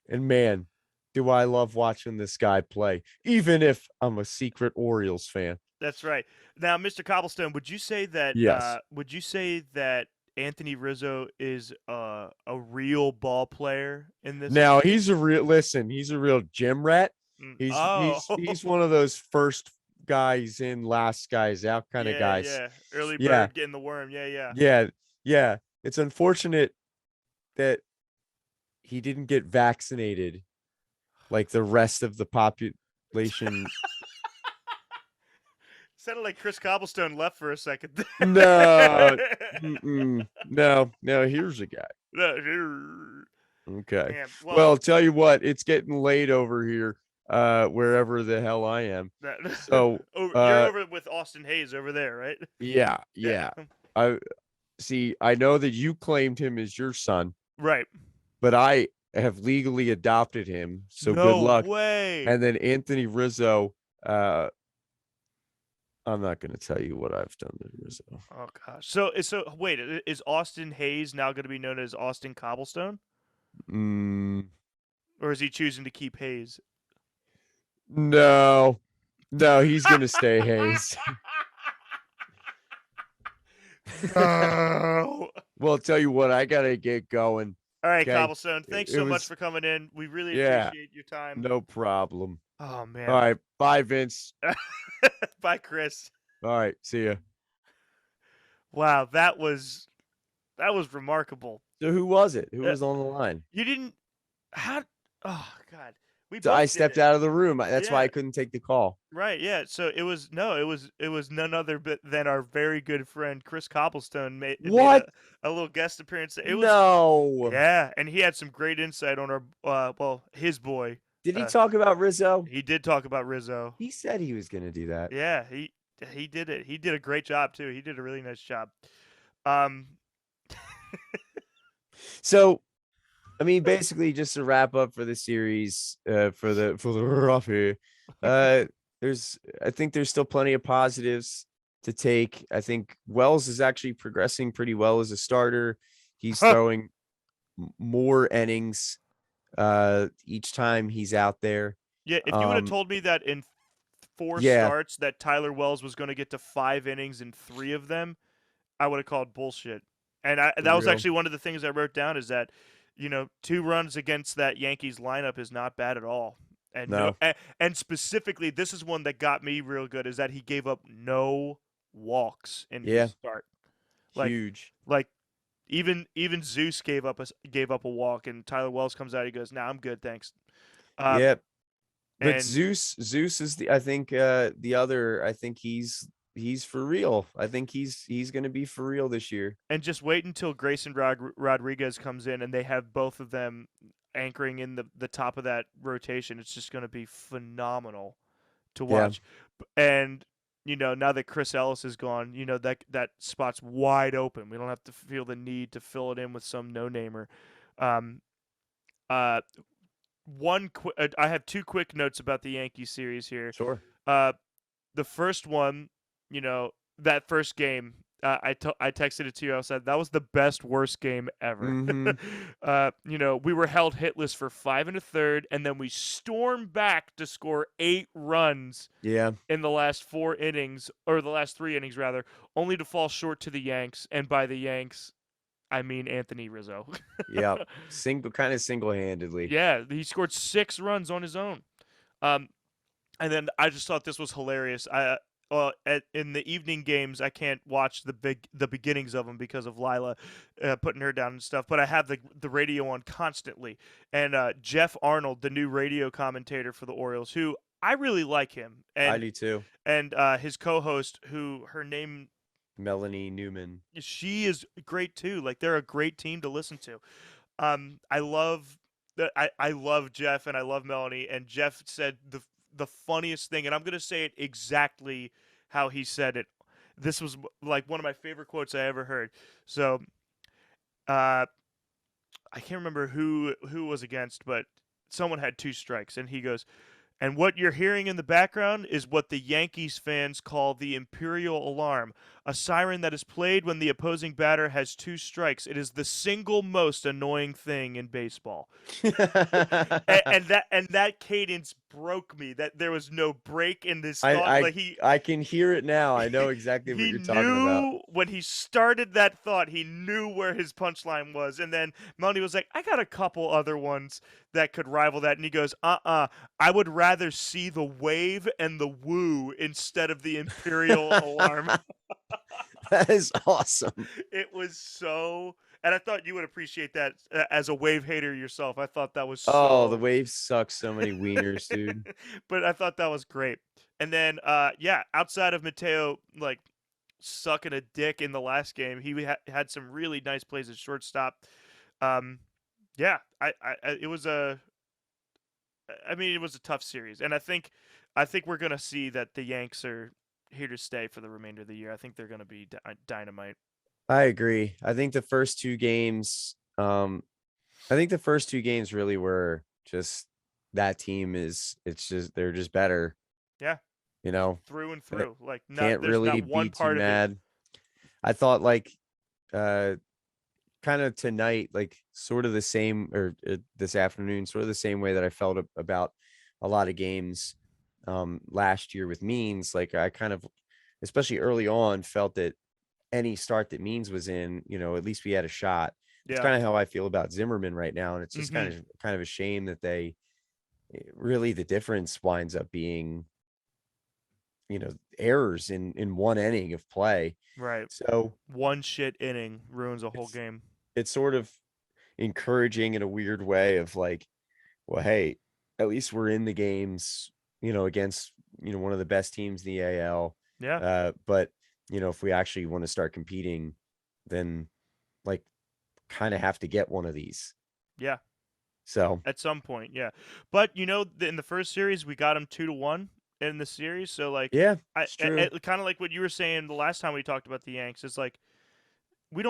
And man, do I love watching this guy play, even if I'm a secret Orioles fan. That's right. Now, Mr. Cobblestone, would you say that? Yes. Would you say that Anthony Rizzo is a real ball player in this? Now he's a real gym rat. He's one of those first guys in, last guys out kind of guys. Yeah, early bird getting the worm. Yeah. It's unfortunate that he didn't get vaccinated like the rest of the population. Sounded like Chris Cobblestone left for a second. No. No, here's a guy. Okay. Man, well, tell you what, it's getting late over here, wherever the hell I am. So you're over with Austin Hayes over there, right? Yeah. I know that you claimed him as your son. Right. But I have legally adopted him. So no good luck. Way. And then Anthony Rizzo, I'm not going to tell you what I've done to Rizzo. Oh gosh. So wait, is Austin Hayes now going to be known as Austin Cobblestone? Or is he choosing to keep Hayes? No, he's going to stay Hayes. No. Well, I'll tell you what, I got to get going. All right, okay? Cobblestone, thanks so much for coming in. We really appreciate your time. No problem. Oh, man. All right. Bye, Vince. Bye, Chris. All right. See ya. Wow, that was remarkable. So who was it? Who was on the line? You didn't. How? Oh God. So I stepped out of the room. That's why I couldn't take the call. Right. Yeah. So it was none other than our very good friend Chris Cobblestone made a little guest appearance. Yeah, and he had some great insight on our his boy. Did he talk about Rizzo? He did talk about Rizzo. He said he was going to do that. Yeah, he did it. He did a great job too. He did a really nice job. So, I mean, basically, just to wrap up for the series, for the rough here, I think there's still plenty of positives to take. I think Wells is actually progressing pretty well as a starter. He's throwing more innings each time he's out there. Yeah, if you would have told me that in 4 starts that Tyler Wells was going to get to 5 innings in 3 of them, I would have called bullshit. And that was actually one of the things I wrote down is that, 2 runs against that Yankees lineup is not bad at all. And and specifically, this is one that got me real good, is that he gave up no walks in his start. Huge. Like even Zeus gave up a walk, and Tyler Wells comes out. He goes, "Nah, I'm good, thanks." Yep. But And Zeus is I think the other. I think he's for real. I think he's going to be for real this year. and just wait until Grayson Rodriguez comes in and they have both of them anchoring in the top of that rotation. It's just going to be phenomenal to Yeah. watch. And now that Chris Ellis is gone, that spot's wide open. We don't have to feel the need to fill it in with some no-namer. Um, uh, I have two quick notes about the Yankee series here. Sure. The first one, that first game, I texted it to you. I said that was the best worst game ever. Mm-hmm. We were held hitless for 5 1/3, and then we stormed back to score 8 runs Yeah. in the last 4 innings, or the last 3 innings rather, only to fall short to the Yanks. And by the Yanks, I mean Anthony Rizzo. Yeah. Single-handedly. Yeah, he scored 6 runs on his own. Um, and then I just thought this was hilarious. In the evening games, I can't watch the beginnings of them because of Lila putting her down and stuff. But I have the radio on constantly, and Jeff Arnold, the new radio commentator for the Orioles, who I really like him, I do too. and his co-host, who her name Melanie Newman. she is great too. Like they're a great team to listen to. I love I love Jeff and I love Melanie. And Jeff said the funniest thing, and I'm gonna say it exactly how he said it. This was like one of my favorite quotes I ever heard. So, I can't remember who was against, but someone had 2 strikes, and he goes, "And what you're hearing in the background is what the Yankees fans call the Imperial Alarm, a siren that is played when the opposing batter has 2 strikes. It is the single most annoying thing in baseball." and that cadence broke me. That there was no break in this thought. I Like I can hear it now. I know exactly what he you're talking about. knew when he started that thought, he knew where his punchline was. And then Melanie was like, "I got a couple other ones that could rival that." And he goes, I would rather see the wave and the woo instead of the Imperial Alarm." That is awesome. It was so, and I thought you would appreciate that as a wave hater yourself. I thought that was Oh, the so, Waves suck so many wieners, dude. but I thought that was great. And then, yeah, outside of Mateo, like sucking a dick in the last game, he had some really nice plays at shortstop. Um, yeah, it was I mean, it was a tough series, and I think we're gonna see that the Yanks are here to stay for the remainder of the year. I think they're gonna be dynamite. I agree. I think the first two games, really were just that team it's just they're just better, Yeah, you know. through and But through. Like can't there's really not one be too part of it. mad. I thought like uh kind of tonight, like sort of the same, or this afternoon, sort of the same way that I felt about a lot of games last year with Means. Like I kind of, especially early on, felt that any start that Means was in, at least we had a shot. It's Yeah. kind of how I feel about Zimmerman right now. And it's just Mm-hmm. kind of a shame that they really, the difference winds up being, errors in one inning of play. Right. So One shit inning ruins a whole it's game. it's sort of encouraging in a weird way of like, well, hey, at least we're in the games, against, one of the best teams in the AL. Yeah. But, if we actually want to start competing, then like kind of have to get one of these. Yeah. So At some point, yeah. But in the first series, we got them 2-1 in the series. So like, yeah, I it's true. kind of like what you were saying the last time we talked about the Yanks. It's like we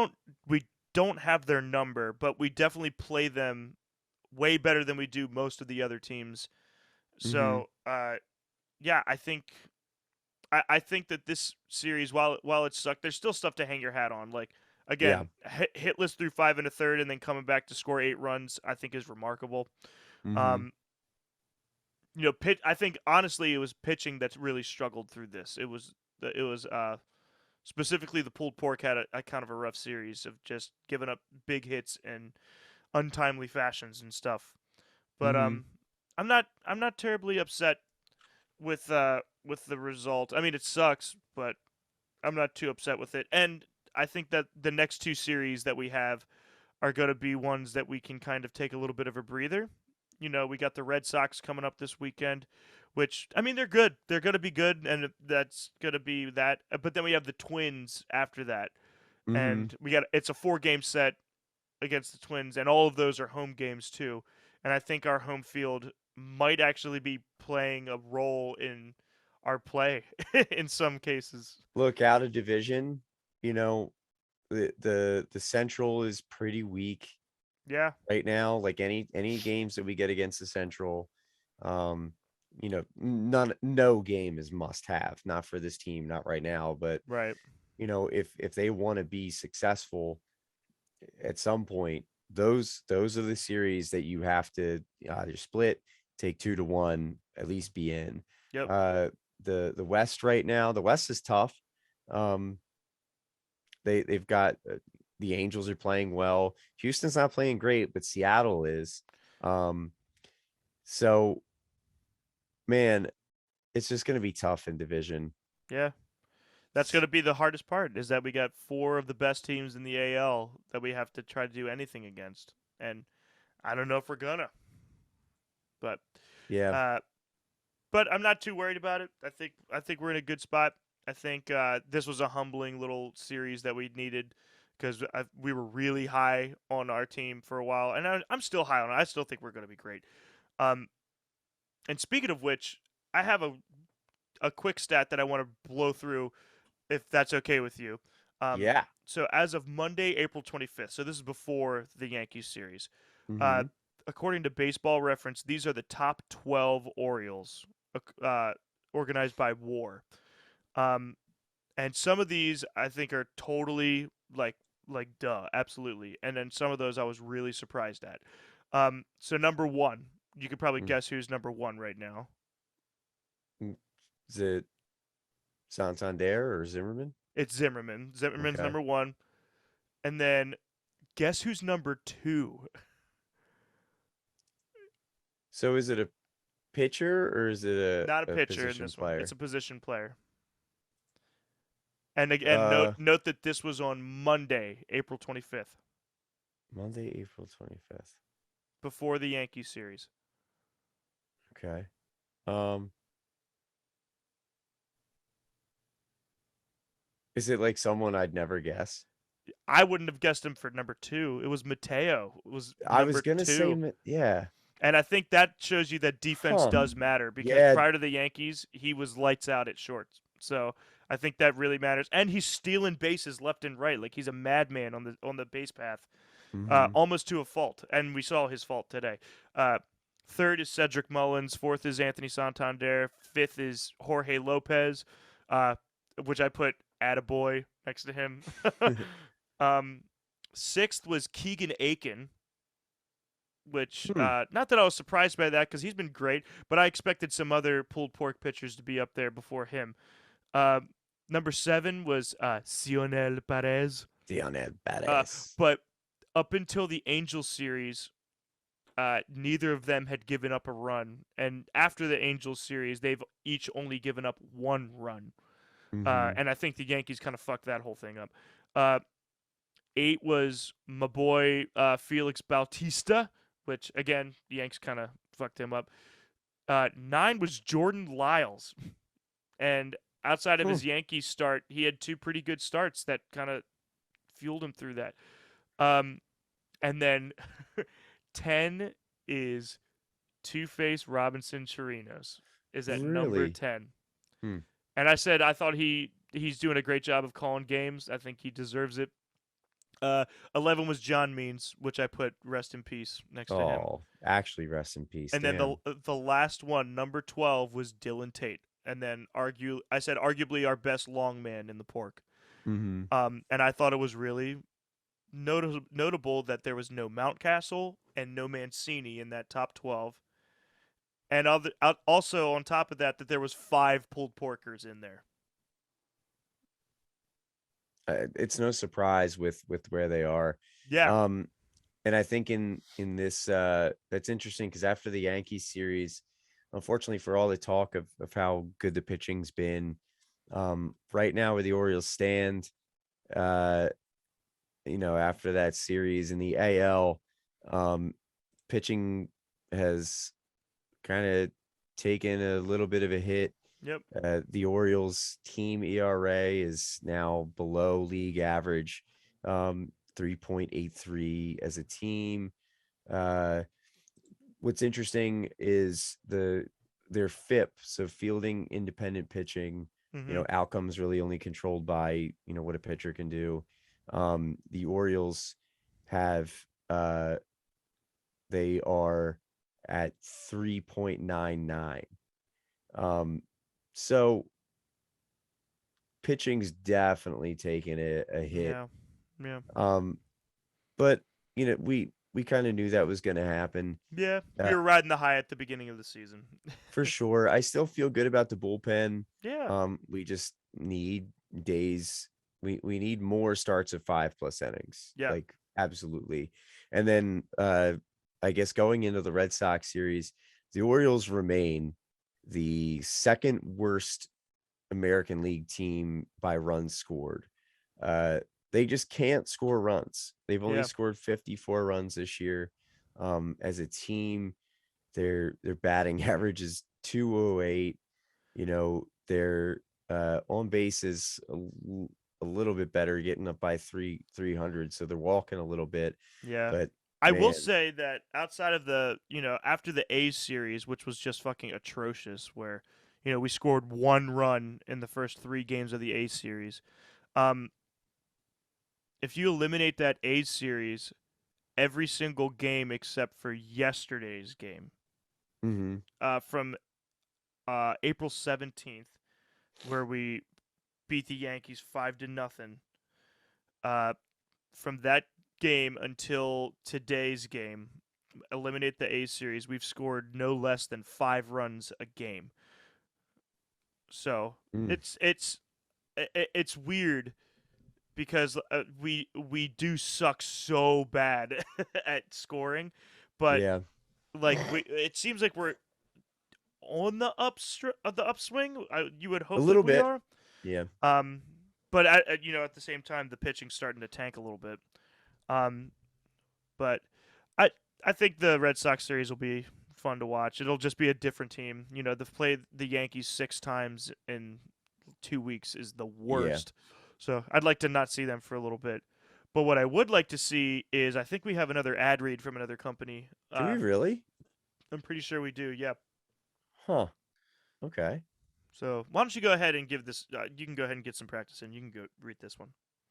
don't have their number, but we definitely play them way better than we do most of the other teams. Mm-hmm. So, yeah, I think that this series, while it sucked, there's still stuff to hang your hat on. Like Yeah. again, hitless through 5 1/3, and then coming back to score 8 runs, I think is remarkable. Mm-hmm. Um, I think honestly, it was pitching that's really struggled through this. It was specifically the pulled pork had a kind of a rough series of just giving up big hits and untimely fashions and stuff. But Mm-hmm. I'm not terribly upset with the result. I mean, it sucks, but I'm not too upset with it. And I think that the next 2 series that we have are going to be ones that we can kind of take a little bit of a breather we got the Red Sox coming up this weekend, which I mean they're good. They're going to be good, and that's going to be that. But then we have the Twins after that, Mm-hmm. and it's a 4-game set against the Twins, and all of those are home games too. And I think our home field might actually be playing a role in our play in some cases. Look, out of division, you know, the Central is pretty weak Yeah. right now. Like any games that we get against the Central, um, no game is must have, not for this team, not right now. But Right. if they want to be successful at some point, those are the series that you have to either split, take 2-1, at least be in. Yep. The West right now, the West is tough. Um, they've got the Angels are playing well. Houston's not playing great, but Seattle is. So man, it's just going to be tough in division. Yeah. That's going to be the hardest part is that we got 4 of the best teams in the AL that we have to try to do anything against. And I don't know if we're gonna. But Yeah. uh but I'm not too worried about it. I think we're in a good spot. I think this was a humbling little series that we needed because we were really high on our team for a while, and I'm still high on it. I still think we're going to be great. Um, and speaking of which, I have a quick stat that I want to blow through, if that's okay with you. Um, Yeah. so as of Monday, April 25th, so this is before the Yankees series. Uh, Mm-hmm. according to Baseball Reference, these are the top 12 Orioles, uh, organized by WAR. Um, and some of these I think are totally duh, absolutely. And then some of those I was really surprised at. So number one, you could probably guess who's number one right now. Is it Santander or Zimmerman? It's Zimmerman. Zimmerman's Okay. number one, and then guess who's number two? So is it a pitcher or is it Not a a pitcher in position this one. It's player? a position player. And again, note Uh, note that this was on Monday, April 25th, Monday, April 25th. before the Yankees series. Okay. Um, is it like someone I'd never guess? I wouldn't have guessed him for number two. It was Mateo. It was I was number gonna say, two. yeah. And I think that shows you that defense Huh. does matter because Yeah. prior to the Yankees, he was lights out at shorts. So I think that really matters. And he's stealing bases left and right. Like he's a madman on the base path, Mm-hmm. almost to a fault. And we saw his fault today. Third is Cedric Mullins. Fourth is Anthony Santander. Fifth is Jorge Lopez, which I put attaboy next to him. Sixth was Keegan Aiken, which not that I was surprised by that because he's been great, but I expected some other pulled pork pitchers to be up there before him. Uh, Number seven was Cionel Perez. Dionel Uh, badass. but up until the Angels series, neither of them had given up a run, and after the Angels series, they've each only given up one run. Mm-hmm. And I think the Yankees kind of fucked that whole thing up. Uh, Eight was my boy Felix Bautista, which again the Yanks kind of fucked him up. Nine was Jordan Lyles, and outside of his Yankees start, he had two pretty good starts that kind of fueled him through that. And then 10 is Two-Face Robinson Chirinos is at number Really? 10. Hmm. And I said I thought he's doing a great job of calling games. I think he deserves it. 11 was John Means, which I put rest in peace next to him. Oh, actually, rest in peace. And then Damn. the last one, number 12, was Dylan Tate. And then I said arguably our best long man in the pork. Mm-hmm. And I thought it was really notable that there was no Mountcastle and no Mancini in that top 12. And also on top of that there was 5 pulled porkers in there. It's no surprise with where they are. Yeah. And I think in this that's interesting because after the Yankees series, unfortunately for all the talk of how good the pitching's been, right now where the Orioles stand, after that series in the AL, pitching has kind of taken a little bit of a hit. Yep. The Orioles team ERA is now below league average, 3.83 as a team. What's interesting is their FIP, so fielding independent pitching. Mm-hmm. Outcomes really only controlled by what a pitcher can do. The Orioles have they are at 3.99. So pitching's definitely taken a hit. Yeah. Yeah. But we kind of knew that was going to happen. Yeah. We were riding the high at the beginning of the season. For sure. I still feel good about the bullpen. Yeah. We just need days. We need more starts of 5+ innings. Yeah. Like, absolutely. And then I guess going into the Red Sox series, the Orioles remain the second worst American League team by runs scored. They just can't score runs. They've only Yeah. scored 54 runs this year. As a team, their batting average is 208. Their on base is a little bit better, getting up by 300. So they're walking a little bit. Yeah. But I will man, say that outside of the, after the A's series, which was just fucking atrocious, where, we scored 1 run in the first 3 games of the A's series. Um, if you eliminate that A's series, every single game except for yesterday's game, mhm, from April 17th, where we beat the Yankees 5-0. From that game until today's game, eliminate the A's series, we've scored no less than 5 runs a game. So mm, it's weird because we do suck so bad at scoring, but yeah, like it seems like we're on the upswing. You would a hope that little we bit. are. Yeah. But at the same time, the pitching's starting to tank a little bit. Um, but I I think the Red Sox series will be fun to watch. It'll just be a different team. They've played the Yankees 6 times in 2 weeks is the Yeah. worst. So I'd like to not see them for a little bit. But what I would like to see is I think we have another ad read from another company. Do we really? I'm pretty sure we do. Yeah. Huh. Okay. So why don't you go ahead and give this? You can go ahead and get some practice in. You can go read this one.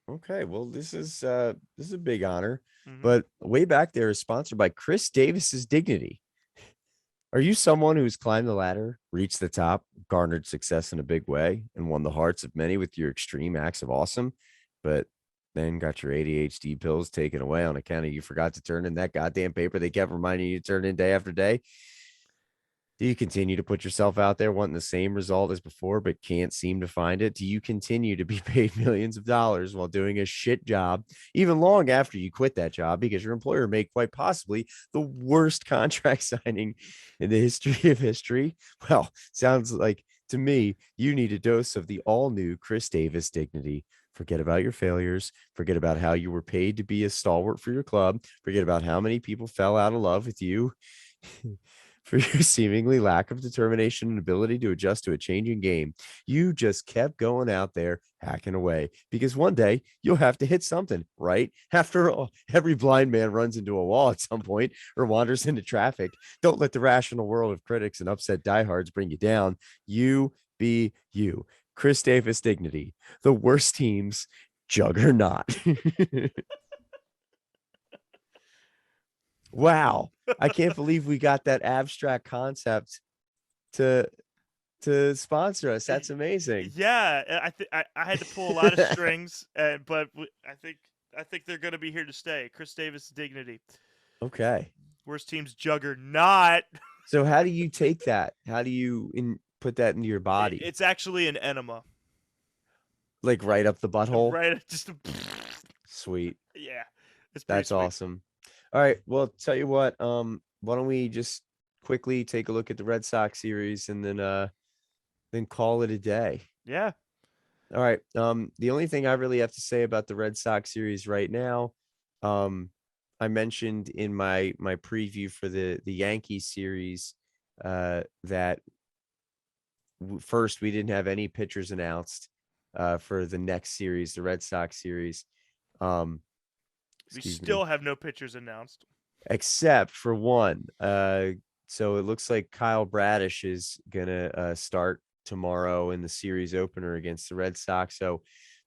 Okay. Well, this is a big honor. Mm-hmm. But way back there is sponsored by Chris Davis's Dignity. Are you someone who's climbed the ladder, reached the top, garnered success in a big way, and won the hearts of many with your extreme acts of awesome, but then got your ADHD pills taken away on account of you forgot to turn in that goddamn paper they kept reminding you to turn in day after day? Do you continue to put yourself out there wanting the same result as before, but can't seem to find it? Do you continue to be paid millions of dollars while doing a shit job, even long after you quit that job because your employer made quite possibly the worst contract signing in the history of history? Well, sounds like to me, you need a dose of the all new Chris Davis Dignity. Forget about your failures. Forget about how you were paid to be a stalwart for your club. Forget about how many people fell out of love with you. For your seemingly lack of determination and ability to adjust to a changing game. You just kept going out there hacking away because one day you'll have to hit something, right? After all, every blind man runs into a wall at some point or wanders into traffic. Don't let the rational world of critics and upset diehards bring you down. You be you. Chris Davis Dignity, the worst team's juggernaut. Wow. I can't believe we got that abstract concept to sponsor us. That's amazing. Yeah, I had to pull a lot of strings, but I think they're going to be here to stay. Chris Davis Dignity, Okay. worst team's juggernaut. So how do you take that? How do you put that into your body? It's actually an enema, Like right up the butthole? right? Just Sweet. yeah, it's pretty That's sweet. awesome. All right. Well, tell you what, why don't we just quickly take a look at the Red Sox series and then call it a day. Yeah. All right. The only thing I really have to say about the Red Sox series right now, um, I mentioned in my preview for the Yankees series that first we didn't have any pitchers announced for the next series, the Red Sox series. Um, We excuse me, still have no pitchers announced. except for one. So it looks like Kyle Bradish is gonna start tomorrow in the series opener against the Red Sox. So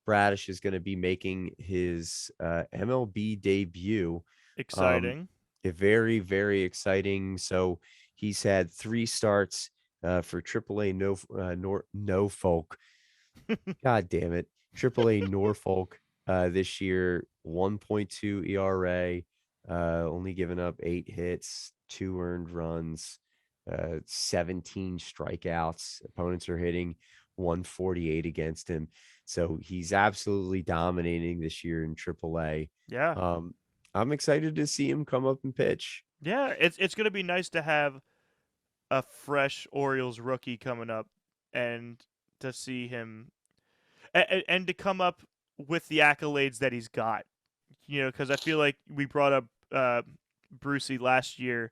Bradish is going to be making his MLB debut. Um, Exciting. very, very exciting. So he's had 3 starts for AAA Norfolk. God damn it. AAA Norfolk this year, 1.2 ERA, only giving up 8 hits, 2 earned runs, 17 strikeouts. Opponents are hitting 148 against him. So he's absolutely dominating this year in AAA. Yeah. I'm excited to see him come up and pitch. Yeah, it's going to be nice to have a fresh Orioles rookie coming up and to see him and to come up with the accolades that he's got. You know, because I feel like we brought up Brucey last year,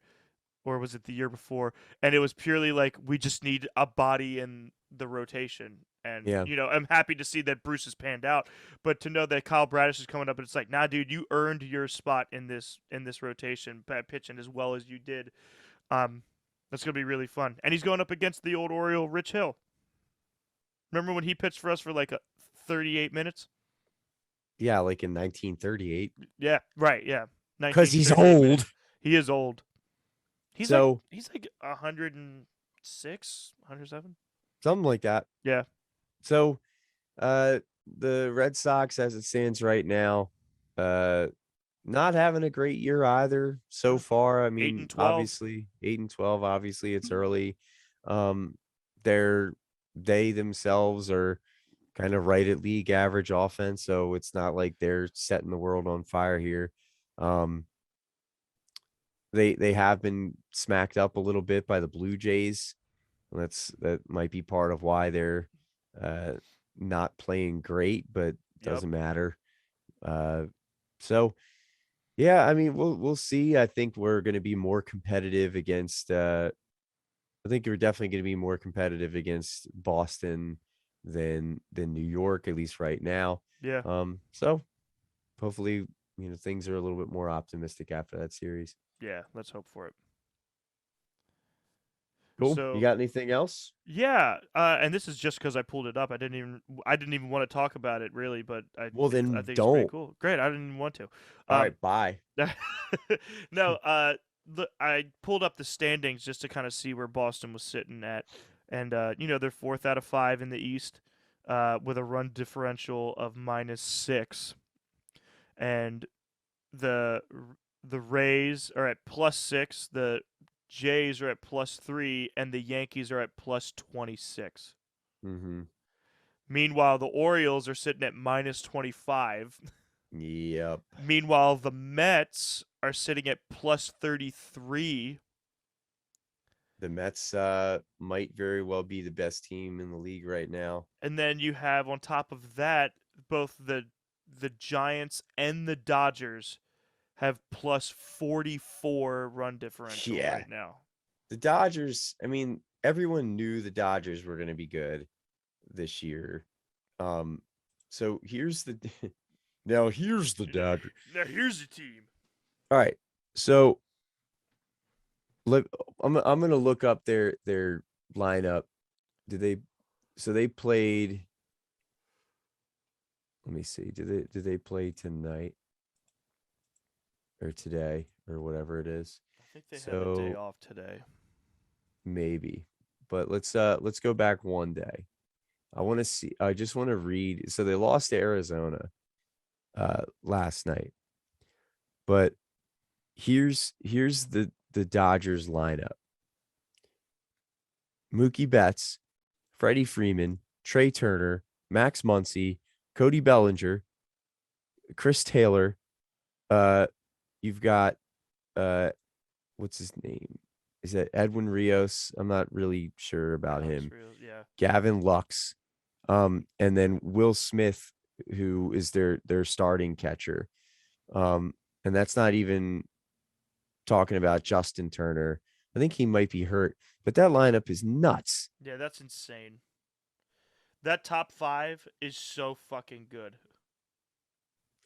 or was it the year before? And it was purely like we just need a body in the rotation. And Yeah. you know, I'm happy to see that Bruce has panned out, but to know that Kyle Bradish is coming up, and it's like, nah, dude, you earned your spot in this rotation, pitching as well as you did. Um, that's gonna be really fun. And he's going up against the old Oriole, Rich Hill. Remember when he pitched for us for like 38 minutes? Yeah, like in 1938. Yeah, right. Yeah, Because he's 1938 old. minutes. He is old. So He's like 106, 107. something like that. Yeah. So Uh, the Red Sox, as it stands right now, uh, not having a great year either so far. I Eight mean, and 12. obviously 8-12. Obviously, it's early. Um, they're they themselves are kind of right at league average offense, so it's not like they're setting the world on fire here. Um, they have been smacked up a little bit by the Blue Jays. That might be part of why they're uh, not playing great, but Yep. doesn't matter. Uh, so yeah, I mean, we'll see. I think we're going to be more competitive against. I think we're definitely going to be more competitive against Boston than New York, at least right now. Yeah. So hopefully, things are a little bit more optimistic after that series. Yeah. Let's hope for it. Cool. You So got anything else? yeah, and this is just because I pulled it up. I didn't even want to talk about it really, but Well, I then think it's pretty don't. cool. Great. I didn't even want to. All Um, right. Bye. no. I pulled up the standings just to kind of see where Boston was sitting at, and you know they're fourth out of five in the East, with a run differential of -6, and the the Rays are at +6, the Jays are at +3, and the Yankees are at +26. Mm-hmm. Meanwhile, the Orioles are sitting at -25. Yep. Meanwhile, the Mets are sitting at +33. The Mets might very well be the best team in the league right now. And then you have on top of that both the Giants and the Dodgers have +44 run differential Yeah. right now. The Dodgers, I mean, everyone knew the Dodgers were going to be good this year. So here's the now here's the Dodgers. Now here's the team. All right. So look, I'm gonna look up their lineup. Did they so they played, let me see. Did they play tonight or today or whatever it is? I think they have a day So off today. maybe. But let's go back one day. I just want to read. So they lost to Arizona last night. But here's the Dodgers lineup. Mookie Betts, Freddie Freeman, Trey Turner, Max Muncy, Cody Bellinger, Chris Taylor. You've got what's his name? Is that Edwin Rios? I'm not really sure about him. Yeah. Gavin Lux, and then Will Smith, who is their starting catcher. And And that's not even talking about Justin Turner. I think he might be hurt, but that lineup is nuts. Yeah, that's insane. That top 5 is so fucking good.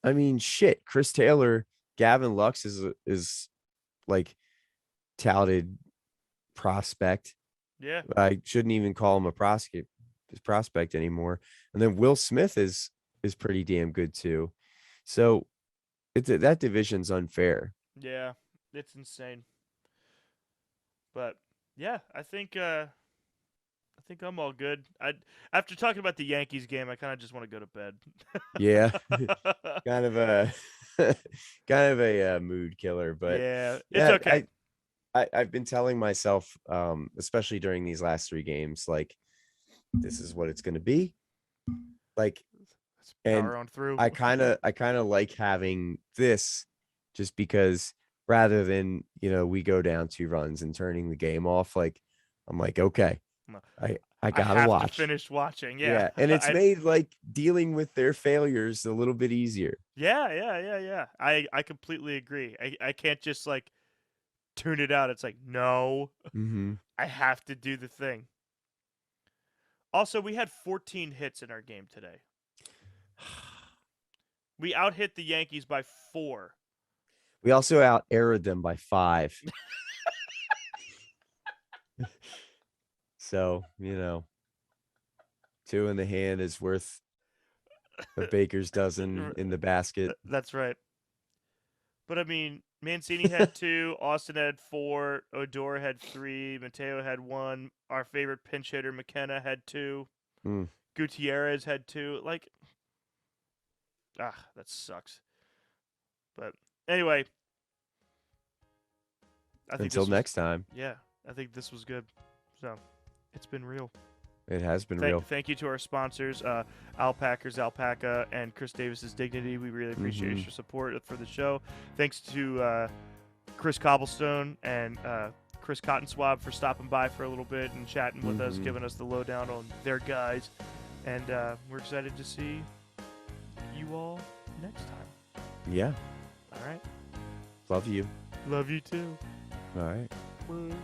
I mean, shit. Chris Taylor, Gavin Lux is like touted prospect. Yeah. I shouldn't even call him a prospect anymore. And then Will Smith is pretty damn good too. So that division's unfair. Yeah, it's insane. But yeah, I think I'm all good. After talking about the Yankees game, I kind of just want to go to bed. Yeah. kind of a mood killer, but yeah, it's yeah, okay. I've been telling myself, especially during these last 3 games, like this is what it's going to be. Like, and power on through. I kind of like having this, just because rather than we go down 2 runs and turning the game off, like I'm like, okay, I gotta have watch. to finish watching. Yeah, and it's made like dealing with their failures a little bit easier. Yeah. I completely agree. I can't just like tune it out. It's like, no, I have to do the thing. Also, we had 14 hits in our game today. We out-hit the Yankees by 4. We also out-arrowed them by 5. So, 2 in the hand is worth a baker's dozen in the basket. That's right. But I mean, Mancini had 2, Austin had 4, Odor had 3, Mateo had 1, our favorite pinch hitter McKenna had 2, Gutierrez had 2. Like, that sucks. But anyway, I think until next time. Yeah, I think this was good. So, it's been real. It has been real. Thank you to our sponsors, Alpaca's Alpaca and Chris Davis's Dignity. We really appreciate your support for the show. Thanks to Chris Cobblestone and Chris Cottonswab for stopping by for a little bit and chatting with us, giving us the lowdown on their guys. And we're excited to see you all next time. Yeah. All right. Love you. Love you too. All right. Bye.